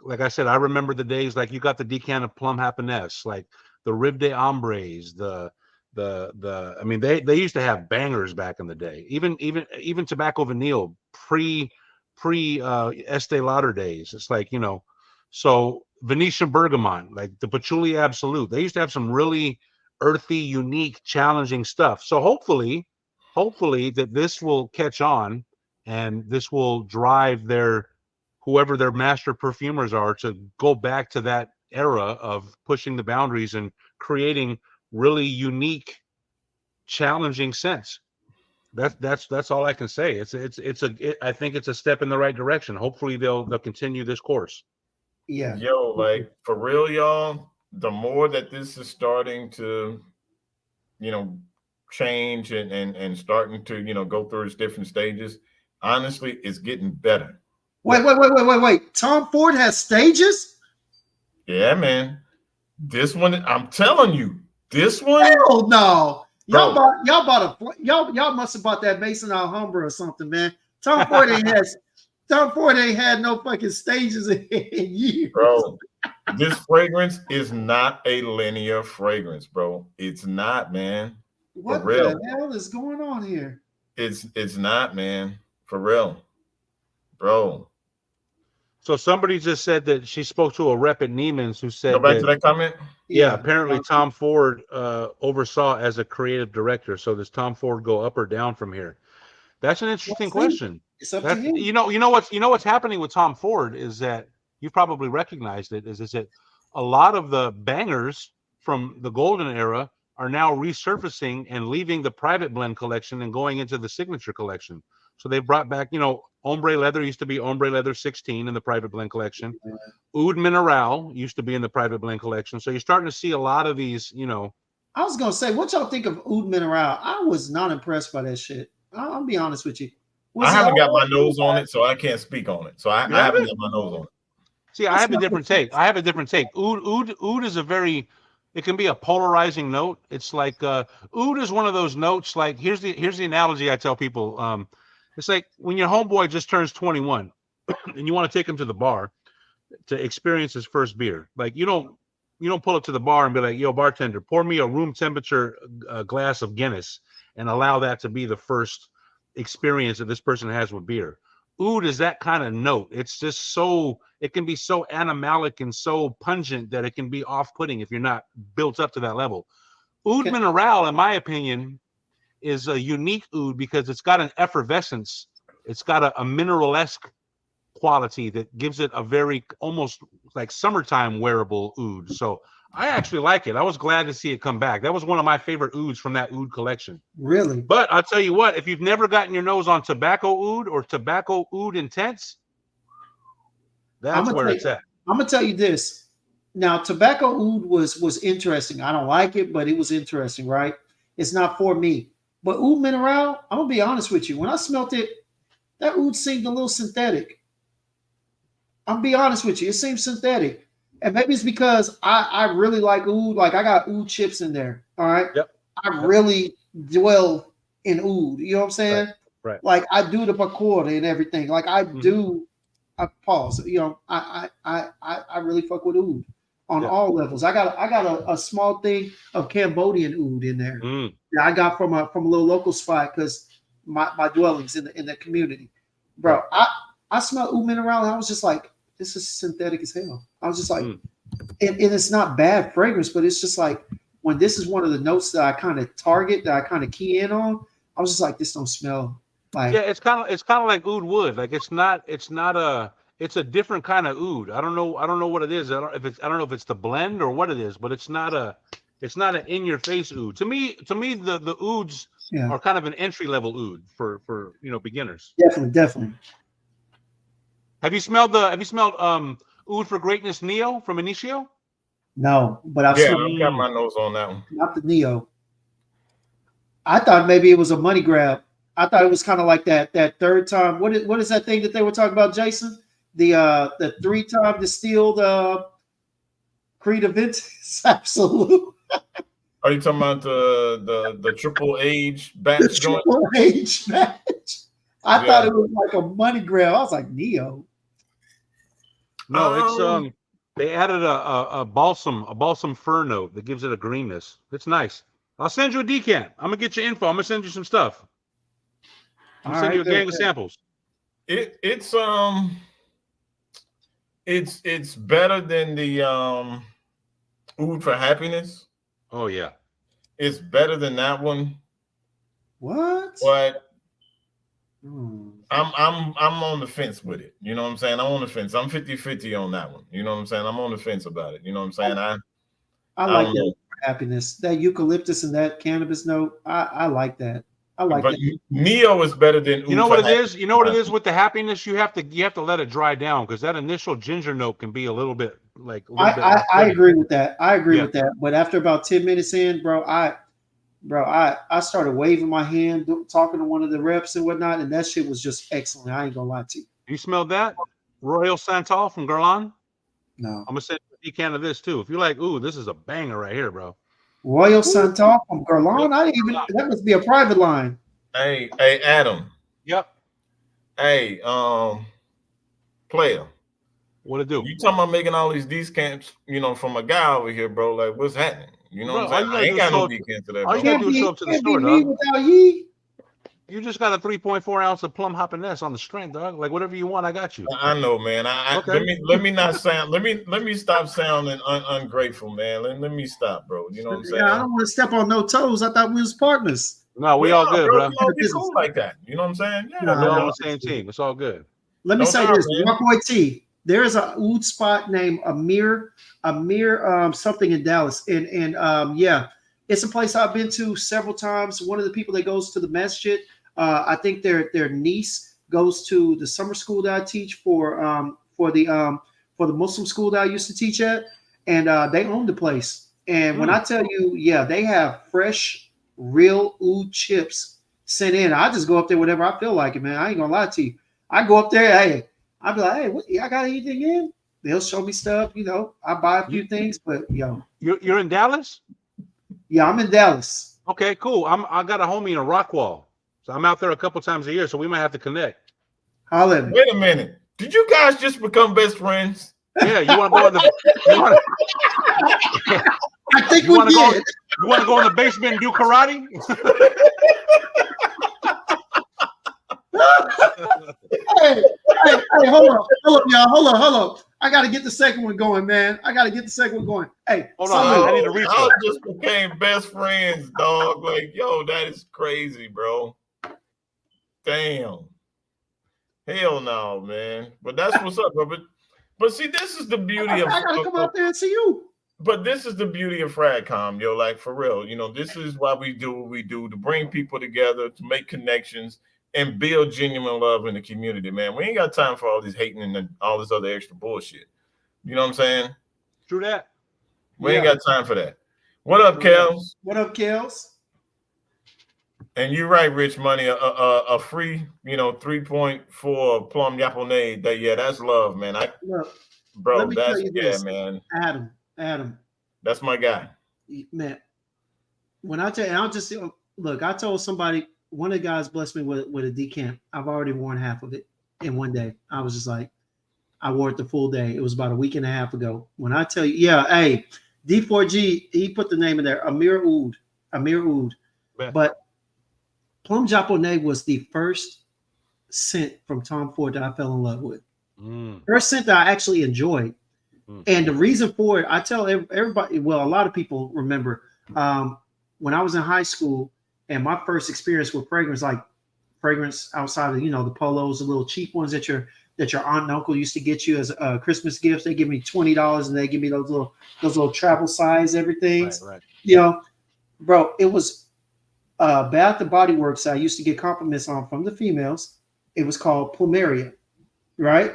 Like I said, I remember the days like you got the decant of Plum Happiness, like the Rib de Hombres, I mean, they used to have bangers back in the day. Even Tobacco Vanille pre Estee Lauder days. It's like, you know, so Venetian Bergamot, like the Patchouli Absolute. They used to have some really earthy, unique, challenging stuff. So hopefully that this will catch on and this will drive whoever their master perfumers are to go back to that era of pushing the boundaries and creating really unique, challenging scents. That's all I can say. I think it's a step in the right direction. Hopefully they'll continue this course. Yeah. Yo, like for real, y'all, the more that this is starting to, change and starting to, go through its different stages, honestly, it's getting better. Wait. Tom Ford has stages? Yeah, man. This one, I'm telling you, this one. Hell no. Y'all must have bought that Mason Alhambra or something, man. Tom Ford ain't had no fucking stages in years. Bro, this fragrance is not a linear fragrance, bro. It's not, man. What For real. the hell is going on here? It's not, man. For real. Bro. So somebody just said that she spoke to a rep at Neiman's who said Go back to that comment. Yeah, apparently Tom Ford oversaw as a creative director. So does Tom Ford go up or down from here? That's an interesting question. It's up to him. You know what's happening with Tom Ford is that you've probably recognized it. Is that a lot of the bangers from the golden era are now resurfacing and leaving the private blend collection and going into the signature collection. So they brought back, Ombre Leather used to be Ombre Leather 16 in the private blend collection. Oud Mineral used to be in the private blend collection. So you're starting to see a lot of these, I was going to say, what y'all think of Oud Mineral? I was not impressed by that shit. I'll be honest with you. I haven't got my nose on it, so I can't speak on it. So I haven't got my nose on it. See, I have a different take. Oud is it can be a polarizing note. It's like oud is one of those notes. Like here's the analogy I tell people. It's like when your homeboy just turns 21 and you want to take him to the bar to experience his first beer. Like you don't pull up to the bar and be like, yo, bartender, pour me a room temperature glass of Guinness and allow that to be the first experience that this person has with beer. Oud is that kind of note. It's just it can be so animalic and so pungent that it can be off-putting if you're not built up to that level. Oud Mineral, in my opinion, is a unique oud because it's got an effervescence. It's got a mineral-esque quality that gives it a very almost like summertime wearable oud. So I actually like it. I was glad to see it come back. That was one of my favorite ouds from that oud collection. Really? But I'll tell you what, if you've never gotten your nose on tobacco oud or tobacco oud intense, that's where it's at. I'm gonna tell you this. Now, tobacco oud was interesting. I don't like it, but it was interesting, right? It's not for me. But Oud Mineral, I'm gonna be honest with you. When I smelt it, that oud seemed a little synthetic. I'm be honest with you. It seems synthetic. And maybe it's because I really like oud. Like I got oud chips in there. All right. Yep. I really dwell in oud. You know what I'm saying? Right. Like I do the Bacour and everything. Like I do. I pause. I really fuck with oud on all levels. I got a small thing of Cambodian oud in there. That I got from a little local spot because my dwellings in the community, bro. I smell Oud Mineral and I was just like, this is synthetic as hell. I was just like, and it's not bad fragrance, but it's just like when this is one of the notes that I kind of target, that I kind of key in on, I was just like, this don't smell like. Yeah, it's kind of like oud wood. Like it's a different kind of oud. I don't know what it is. I don't know if it's the blend or what it is, but it's not an in your face oud. To me the ouds are kind of an entry level oud for beginners. Definitely. Have you smelled Oud for Greatness Neo from Initio? No, but I've got my nose on that one. Not the Neo. I thought maybe it was a money grab. I thought it was kind of like that third time. What is that thing that they were talking about, Jason? The 3-time distilled Creed Aventus Absolute. Are you talking about the triple age batch? The triple age batch. I thought it was like a money grab. I was like, Neo. No, it's they added a balsam fir note that gives it a greenness. It's nice. I'll send you a decant. I'm gonna get you info. I'm gonna send you some stuff. I'm gonna send you a gang of samples. It's better than the Oud for Happiness. Oh yeah. It's better than that one. What? But I'm on the fence with it. You know what I'm saying? I'm on the fence. I'm 50-50 on that one. You know what I'm saying? I'm on the fence about it. You know what I'm saying? I I like don't that know. happiness, that eucalyptus and that cannabis note. I like that. I like But that. Neo is better than You know Oud what for it is? You know what it happiness. is with the happiness? You have to let it dry down because that initial ginger note can be a little bit I off-putting. agree with that. I agree Yeah. with that. But after about 10 minutes in, I started waving my hand, talking to one of the reps and whatnot, and that shit was just excellent. I ain't gonna lie to you. You smelled that? Royal Santal from Guerlain? No. I'm gonna send you a decan of this too. If you're like, ooh, this is a banger right here, bro. Royal Ooh. Santal from Yep. Guerlain? I didn't even, that must be a private line. Hey, Adam. Yep. Hey, player. What it do? You talking about making all these decants, from a guy over here, bro? Like, what's happening? You know what Bro, I'm all saying? you I gotta do ain't is got no show up. decants today, All you bro. gotta do is show up to the Can't store, be me dog. without ye. You just got a 3.4 ounce of plum happiness on the strength, dog. Like whatever you want, I got you. I know, man. Okay. Let me not sound. Let me stop sounding ungrateful, man. Let me stop, bro. You know what I'm Yeah, I saying? don't want to step on no toes. I thought we was partners. No, we We all are, good, bro. bro. You know, we Business. cool like that. You know what I'm saying? Yeah, Nah, We're all man. on the same team. It's all good. Let me No say doubt, this, man. Rockboy T. There is a oud spot named Amir something in Dallas, and yeah, it's a place I've been to several times. One of the people that goes to the masjid, I think their niece goes to the summer school that I teach for the Muslim school that I used to teach at, and they own the place. And when I tell you, yeah, they have fresh, real oud chips sent in. I just go up there whenever I feel like it, man. I ain't gonna lie to you. I go up there, hey, I'd be like, hey, what, I got anything in? They'll show me stuff, I buy a few things, but You're in Dallas? yeah, I'm in Dallas. Okay, cool. I got a homie in a Rockwall. So I'm out there a couple times a year, so we might have to connect. Holla at me. Wait a minute. Did you guys just become best friends? Yeah, you want to go in the I think you we want to go did. you want to go in the basement and do karate? hey, hold up, y'all. Hold up. I gotta get the second one going, man. I gotta get the second one going. Hey, Hold on, I need a refill. Y'all just became best friends, dog. Like, yo, that is crazy, bro. Damn. Hell no, man. But that's what's up, bro. But see, this is the beauty of I gotta come out there and see you. But this is the beauty of Fragcom, yo. Like, for real, this is why we do what we do, to bring people together, to make connections, and build genuine love in the community, man. We ain't got time for all this hating and all this other extra bullshit. You know what I'm saying? True that. We ain't got time for that. What up, Kels? What up, Kels? And you're right, Rich Money. A free, 3.4 plum yaponade. That's love, man. Look, bro, let me that's tell you this, man. Adam. That's my guy. Man, when I tell you, I'll just look. I told somebody, one of the guys blessed me with a decant. I've already worn half of it in one day. I was just like, I wore it the full day. It was about a week and a half ago. When I tell you, yeah, hey, D4G, he put the name in there, Amir Oud. Man. But Plum Japonais was the first scent from Tom Ford that I fell in love with. First scent that I actually enjoyed. And the reason for it, I tell everybody, well, a lot of people remember when I was in high school and my first experience with fragrance outside of, the polos, the little cheap ones that your aunt and uncle used to get you as Christmas gifts. They give me $20 and they give me those little travel size everything. Right. Bro, it was Bath and Body Works I used to get compliments on from the females. It was called Plumeria, right?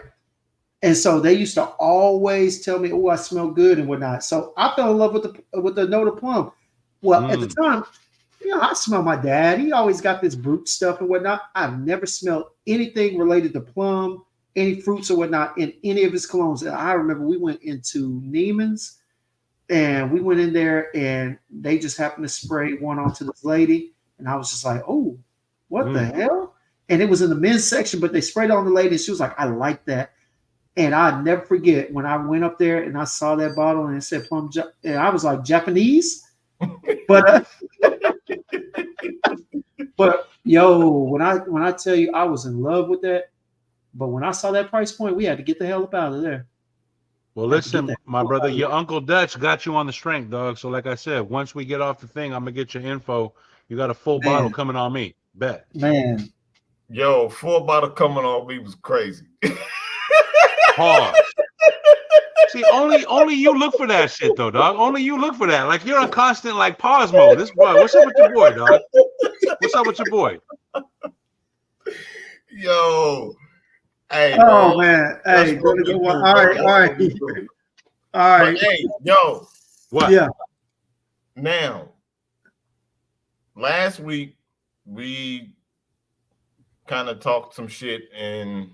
And so they used to always tell me, "Oh, I smell good" and whatnot. So I fell in love with the note of plum. Well, at the time, I smell my dad. He always got this brute stuff and whatnot. I've never smelled anything related to plum, any fruits or whatnot in any of his colognes. And I remember we went into Neiman's and we went in there and they just happened to spray one onto this lady. And I was just like, "Oh, what the hell?" And it was in the men's section, but they sprayed on the lady. And she was like, "I like that." And I'd never forget when I went up there and I saw that bottle and it said plum, and I was like, Japanese, but when I tell you I was in love with that, but when I saw that price point, we had to get the hell up out of there. Well, listen, my brother, your Uncle Dutch got you on the strength, dog. So, like I said, once we get off the thing, I'm gonna get your info. You got a full bottle coming on me. Bet. Man, Yo, 4 bottle coming off me was crazy. Pause. See, only you look for that shit though, dog. Only you look for that. Like you're on constant like pause mode. This boy, what's up with your boy, dog? What's up with your boy? Yo, hey, Oh man. man, hey, go to one. All right, all right, all right. But, hey, yo, What? Yeah, now, last week we kind of talked some shit, and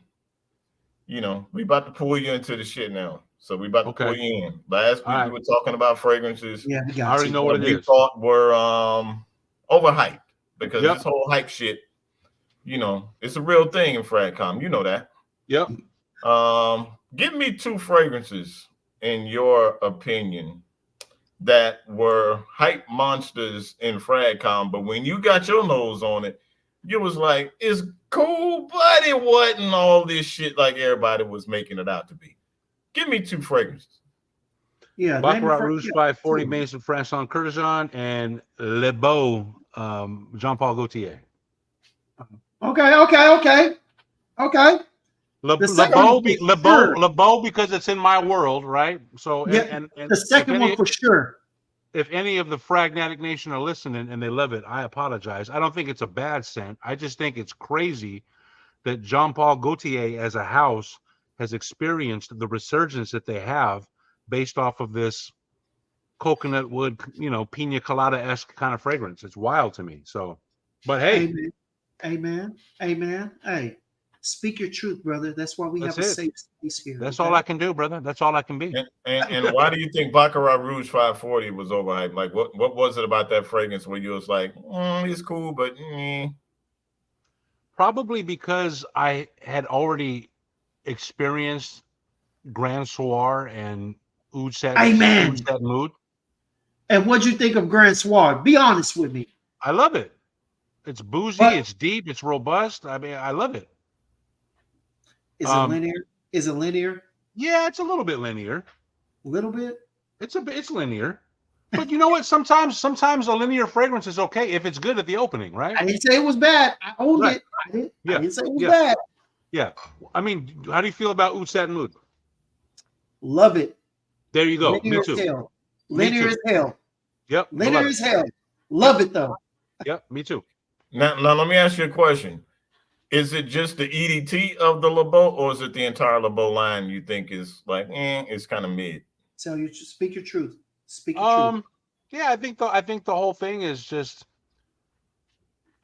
you know, we about to pull you into the shit now. So we about to pull you in. Last week we were talking about fragrances. yeah, we got I already know what it we is. thought were overhyped because this whole hype shit, you know, it's a real thing in Fragcom. You know that. Yep. Give me 2 fragrances in your opinion that were hype monsters in Fragcom, but when you got your nose on it, you was like, it's cool, but it wasn't all this shit like everybody was making it out to be. Give me 2 fragrances. Yeah, Baccarat Rouge 540, Maison Franchon Courtesan, and Le Beau, Jean-Paul Gaultier. Okay. Le Beau because it's in my world, right? So yeah, and the second one for sure. If any of the Fragnatic Nation are listening and they love it, I apologize. I don't think it's a bad scent. I just think it's crazy that Jean-Paul Gaultier as a house has experienced the resurgence that they have based off of this coconut wood, you know, pina colada-esque kind of fragrance. It's wild to me. So, but hey. Amen. Hey, speak your truth, brother. That's why we have a safe space here. That's all I can do, brother. That's all I can be. And why do you think Baccarat Rouge 540 was overhyped? Like, what was it about that fragrance where you was like, it's cool, but Probably because I had already experienced Grand Soir and Oud Satin Mood. And what'd you think of Grand Soir? Be honest with me. I love it. It's boozy, it's deep, it's robust. I mean, I love it. Is it linear? Is it linear? Yeah, it's a little bit linear. A little bit? It's linear. But you know what? Sometimes a linear fragrance is okay if it's good at the opening, right? I didn't say it was bad. I owned it. I didn't say it was bad. Yeah. I mean, how do you feel about Oud Satin Mood? Love it. There you go. Linear Me too. As hell. Linear as hell. Yep. Linear as hell. Love it though. Yep. Me too. Now let me ask you a question. Is it just the EDT of the Le Beau, or is it the entire Le Beau line you think is like, it's kind of mid? So you just speak your truth. Speak your truth. Yeah, I think the whole thing is just,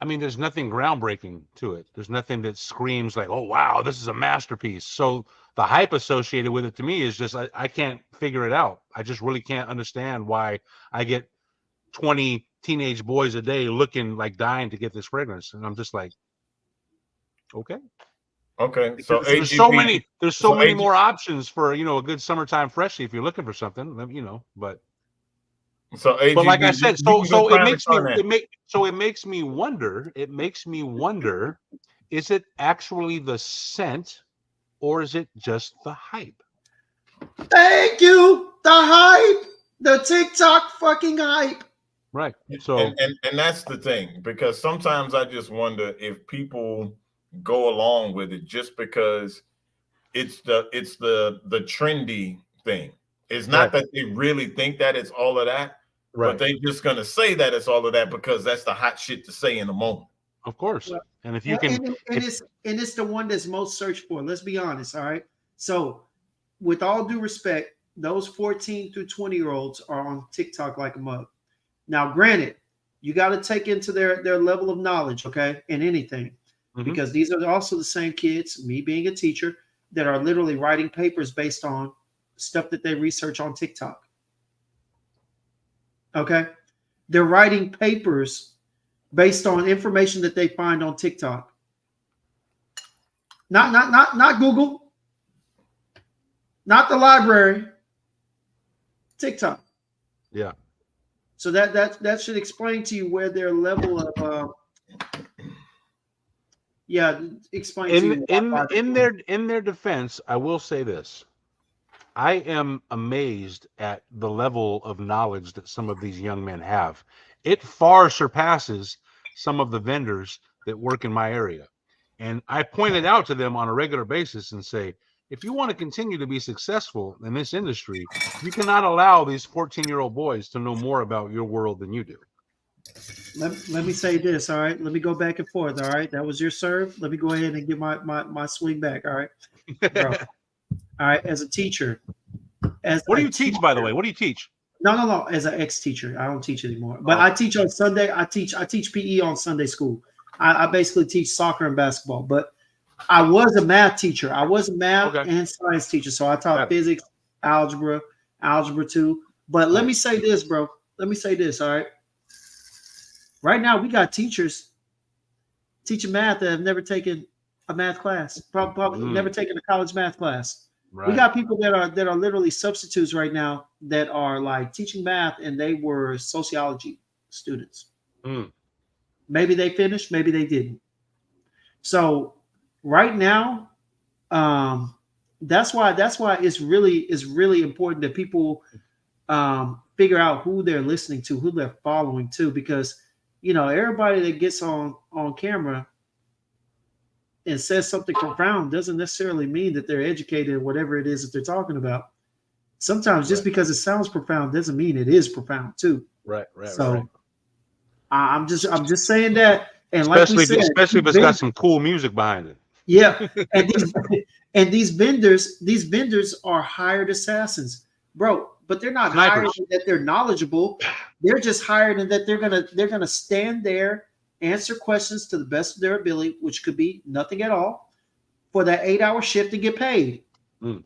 I mean, there's nothing groundbreaking to it. There's nothing that screams like, oh wow, this is a masterpiece. So the hype associated with it to me is just I can't figure it out. I just really can't understand why I get 20 teenage boys a day looking like dying to get this fragrance, and I'm just like, okay. So there's so many more options for, you know, a good summertime freshie if you're looking for something, you know. But AGB, but like I said, so it makes me wonder. It makes me wonder: is it actually the scent, or is it just the hype? Thank you. The hype, the TikTok fucking hype. Right. So and that's the thing, because sometimes I just wonder if people go along with it just because it's the trendy thing. It's not that they really think that it's all of that, but they just gonna say that it's all of that because that's the hot shit to say in the moment. Of course. And if you can, it's the one that's most searched for. Let's be honest. All right. So, with all due respect, those 14 through 20-year-olds are on TikTok like a mug. Now, granted, you got to take into their level of knowledge, okay, in anything, because these are also the same kids, me being a teacher, that are literally writing papers based on stuff that they research on TikTok. Okay, they're writing papers based on information that they find on TikTok. Not Google, not the library. TikTok. Yeah. So that should explain to you where their level of explain in their defense, I will say this. I am amazed at the level of knowledge that some of these young men have. It far surpasses some of the vendors that work in my area. And I pointed out to them on a regular basis and say, if you want to continue to be successful in this industry, you cannot allow these 14-year-old boys to know more about your world than you do. Let me say this, all right? Let me go back and forth, all right? That was your serve. Let me go ahead and get my swing back, all right? Bro. All right, as a teacher. What do you teach, by the way? What do you teach? No. As an ex-teacher. I don't teach anymore. But I teach on Sunday. I teach PE on Sunday school. I basically teach soccer and basketball. But I was a math teacher. I was a math and science teacher. So I taught physics, algebra 2. But let me say this, bro. Let me say this, all right? Right now, we got teachers teaching math that have never taken a math class, probably never taken a college math class. Right. We got people that are literally substitutes right now that are like teaching math, and they were sociology students. Maybe they finished, maybe they didn't. So right now, that's why it's really important that people figure out who they're listening to, who they're following to, because everybody that gets on camera and says something profound doesn't necessarily mean that they're educated in whatever it is that they're talking about. Sometimes just because it sounds profound doesn't mean it is profound too. Right. So I'm just saying that, and especially like we said, especially if it's got some cool music behind it. Yeah, and these vendors are hired assassins, bro. But they're not hired that they're knowledgeable. They're just hired in that they're gonna stand there, answer questions to the best of their ability, which could be nothing at all, for that 8-hour shift and get paid. I'm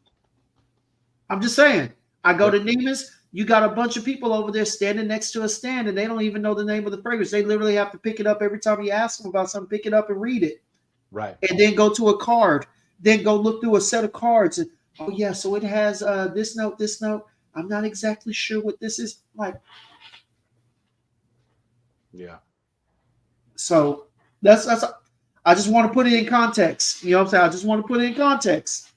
just saying. I go to Neiman's. You got a bunch of people over there standing next to a stand, and they don't even know the name of the fragrance. They literally have to pick it up every time you ask them about something. Pick it up and read it. Right. And then go to a card. Then go look through a set of cards. And so it has this note, this note. I'm not exactly sure what this is like. Yeah. So that's I just want to put it in context. You know what I'm saying? I just want to put it in context.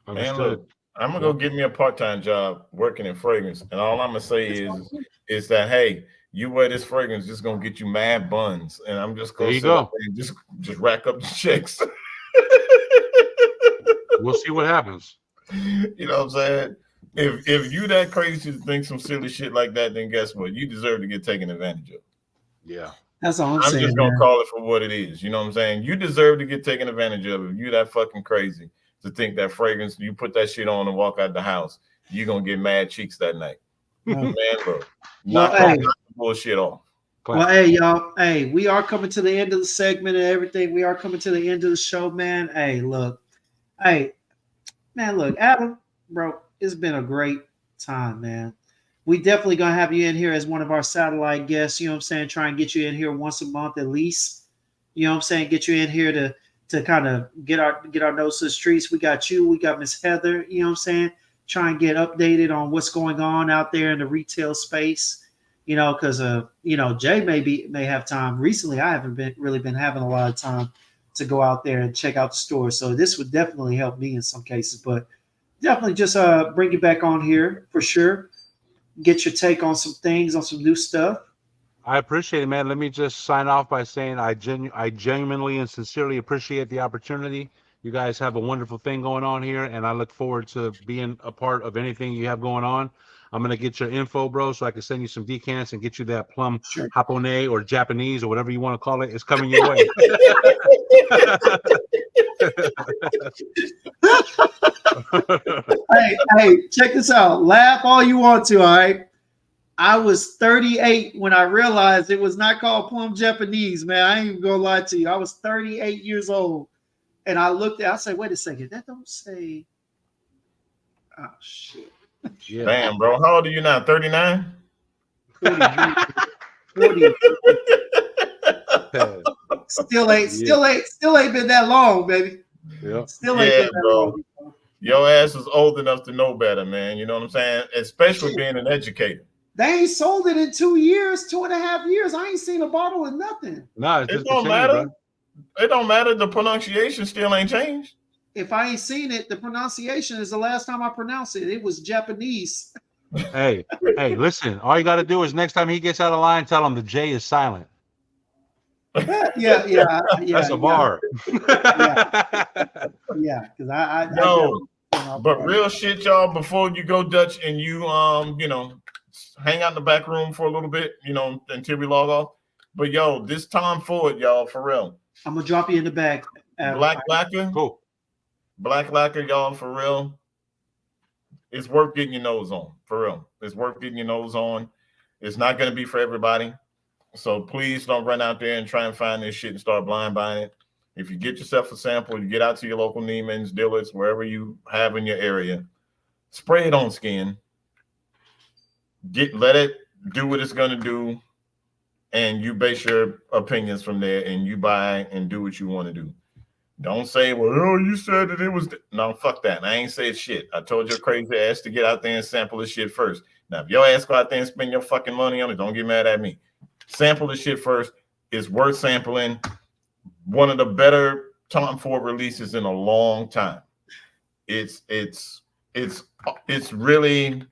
Man, look, I'm gonna go get me a part-time job working in fragrance, and all I'm gonna say is that hey, you wear this fragrance, just gonna get you mad buns, and I'm just gonna just rack up the checks. We'll see what happens. You know what I'm saying? If you that crazy to think some silly shit like that, then guess what? You deserve to get taken advantage of. Yeah. That's all I'm saying. I'm just gonna call it for what it is. You know what I'm saying? You deserve to get taken advantage of. If you that fucking crazy to think that fragrance, you put that shit on and walk out the house, you're gonna get mad cheeks that night. Man, look. Knock the bullshit off. Well, hey, y'all. Hey, we are coming to the end of the segment and everything. We are coming to the end of the show, man. Hey, look. Hey, man, look, Adam, bro, it's been a great time, man. We definitely gonna have you in here as one of our satellite guests. You know what I'm saying? Try and get you in here once a month at least. You know what I'm saying? Get you in here to kind of get our nose to the streets. We got you. We got Miss Heather. You know what I'm saying? Try and get updated on what's going on out there in the retail space. You know, because Jay may have time. Recently, I haven't been having a lot of time to go out there and check out the store. So this would definitely help me in some cases. But definitely just bring you back on here for sure. Get your take on some things, on some new stuff. I appreciate it, man. Let me just sign off by saying I genuinely and sincerely appreciate the opportunity. You guys have a wonderful thing going on here, and I look forward to being a part of anything you have going on. I'm going to get your info, bro, so I can send you some decants and get you that plum Japonais or Japanese or whatever you want to call it. It's coming your way. Hey, check this out. Laugh all you want to, all right? I was 38 when I realized it was not called plum Japanese, man. I ain't even gonna lie to you. I was 38 years old. And I looked at I said, wait a second, that don't say. Oh shit. Yeah. Damn, bro. How old are you now? 39? 40. Still ain't been that long, baby. Yeah. Still ain't been that long. Your ass is old enough to know better, man. You know what I'm saying? Especially being an educator. They ain't sold it in 2 years, 2.5 years. I ain't seen a bottle of nothing. No, it don't matter. Bro. It don't matter. The pronunciation still ain't changed. If I ain't seen it, the pronunciation is the last time I pronounced it. It was Japanese. Hey, listen. All you got to do is next time he gets out of line, tell him the J is silent. Yeah. That's a bar. Yeah. Because I No, definitely, but real shit, y'all. Before you go Dutch and you hang out in the back room for a little bit, until we log off. But yo, this Tom Ford, y'all, for real. I'm gonna drop you in the bag. Black Lacquer. Cool. Black Lacquer, y'all, for real. It's worth getting your nose on, for real. It's worth getting your nose on. It's not going to be for everybody. So please don't run out there and try and find this shit and start blind buying it. If you get yourself a sample, you get out to your local Neiman's, Dillard's, wherever you have in your area, spray it on skin. Let it do what it's going to do, and you base your opinions from there, and you buy and do what you want to do. Don't say, well, oh, you said that it was. No, fuck that. I ain't said shit. I told your crazy ass to get out there and sample the shit first. Now, if your ass go out there and spend your fucking money on it, don't get mad at me. Sample the shit first. It's worth sampling. One of the better Tom Ford releases in a long time. It's really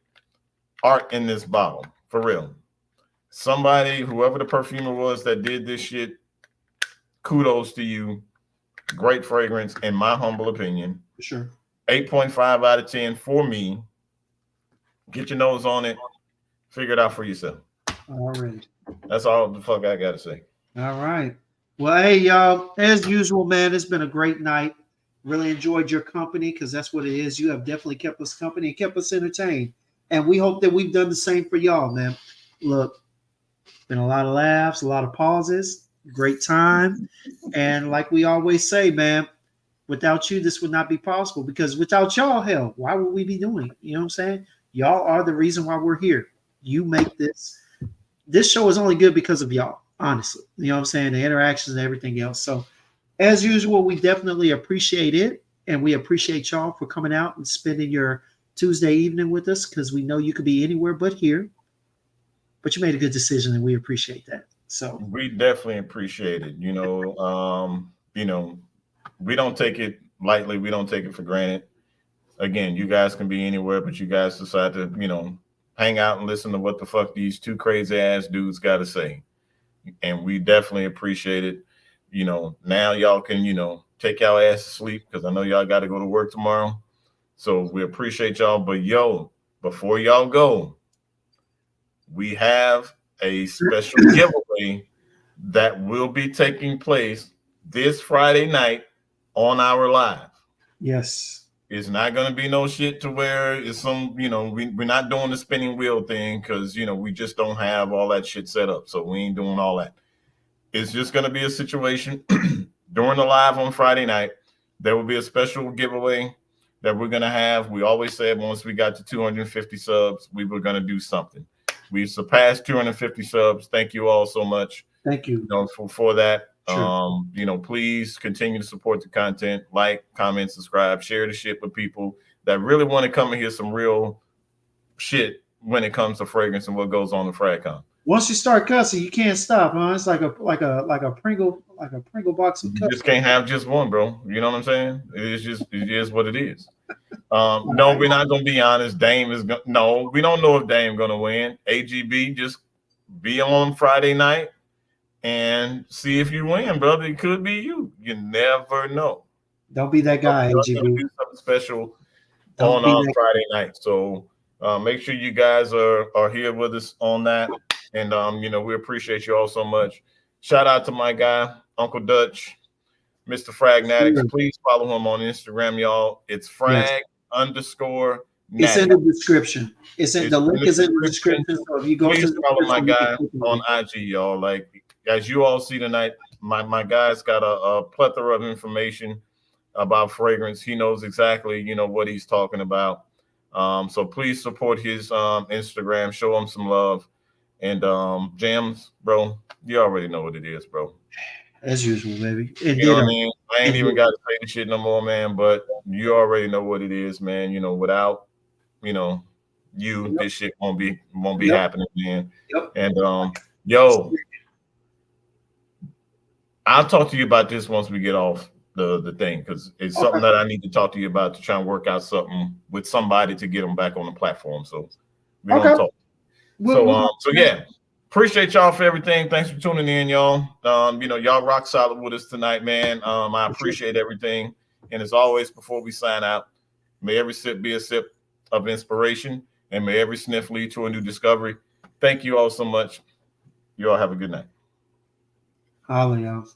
art in this bottle, for real. Somebody, whoever the perfumer was that did this shit, kudos to you. Great fragrance, in my humble opinion. For sure. 8.5 out of 10 for me. Get your nose on it. Figure it out for yourself. All right. That's all the fuck I got to say. All right. Well, hey, y'all, as usual, man, it's been a great night. Really enjoyed your company because that's what it is. You have definitely kept us company and kept us entertained. And we hope that we've done the same for y'all, man. Look, been a lot of laughs, a lot of pauses. Great time. And like we always say, man, without you, this would not be possible because without y'all, hell, why would we be doing it? You know what I'm saying? Y'all are the reason why we're here. You make this. This show is only good because of y'all, honestly. You know what I'm saying? The interactions and everything else. So as usual, we definitely appreciate it. And we appreciate y'all for coming out and spending your Tuesday evening with us because we know you could be anywhere but here. But you made a good decision and we appreciate that. So we definitely appreciate it. We don't take it lightly. We don't take it for granted. Again, you guys can be anywhere, but you guys decide to, hang out and listen to what the fuck these two crazy ass dudes got to say. And we definitely appreciate it. Now y'all can, take y'all ass to sleep because I know y'all got to go to work tomorrow. So we appreciate y'all. But yo, before y'all go, we have a special giveaway that will be taking place this Friday night on our live. Yes. It's not going to be no shit to where it's some, we're not doing the spinning wheel thing because, we just don't have all that shit set up. So we ain't doing all that. It's just going to be a situation during the live on Friday night. There will be a special giveaway that we're going to have. We always said once we got to 250 subs, we were going to do something. We surpassed 250 subs. Thank you all so much. Thank you. For that. Sure. Please continue to support the content, like, comment, subscribe, share the shit with people that really want to come and hear some real shit when it comes to fragrance and what goes on in FragCon. Once you start cussing, you can't stop, huh? It's like a Pringle box of You cussing. just can't have just one, bro. You know what I'm saying? It is what it is. No, we're not gonna be honest. Dame is no, we don't know if Dame gonna win. AGB, just be on Friday night and see if you win, brother. It could be you. You never know. Don't be that guy, AGB. Do something special on Friday night. So make sure you guys are here with us on that. And we appreciate you all so much. Shout out to my guy, Uncle Dutch, Mr. Fragnatics. Please follow him on Instagram, y'all. It's frag _ It's in the description. The link is in the description. So if you go please to follow my guy on IG, y'all. Like as you all see tonight, my guy's got a plethora of information about fragrance. He knows exactly, what he's talking about. So please support his Instagram, show him some love. And Jams, bro, you already know what it is, bro. As usual, baby. You know what I mean? I ain't even got to say the shit no more, man. But you already know what it is, man. Without, this shit won't be happening, man. Yep. And I'll talk to you about this once we get off the thing because it's something that I need to talk to you about to try and work out something with somebody to get them back on the platform. So we don't talk. So yeah, appreciate y'all for everything. Thanks for tuning in, y'all. Y'all rock solid with us tonight, man. I appreciate everything. And as always, before we sign out, may every sip be a sip of inspiration, and may every sniff lead to a new discovery. Thank you all so much. You all have a good night. Holla, y'all.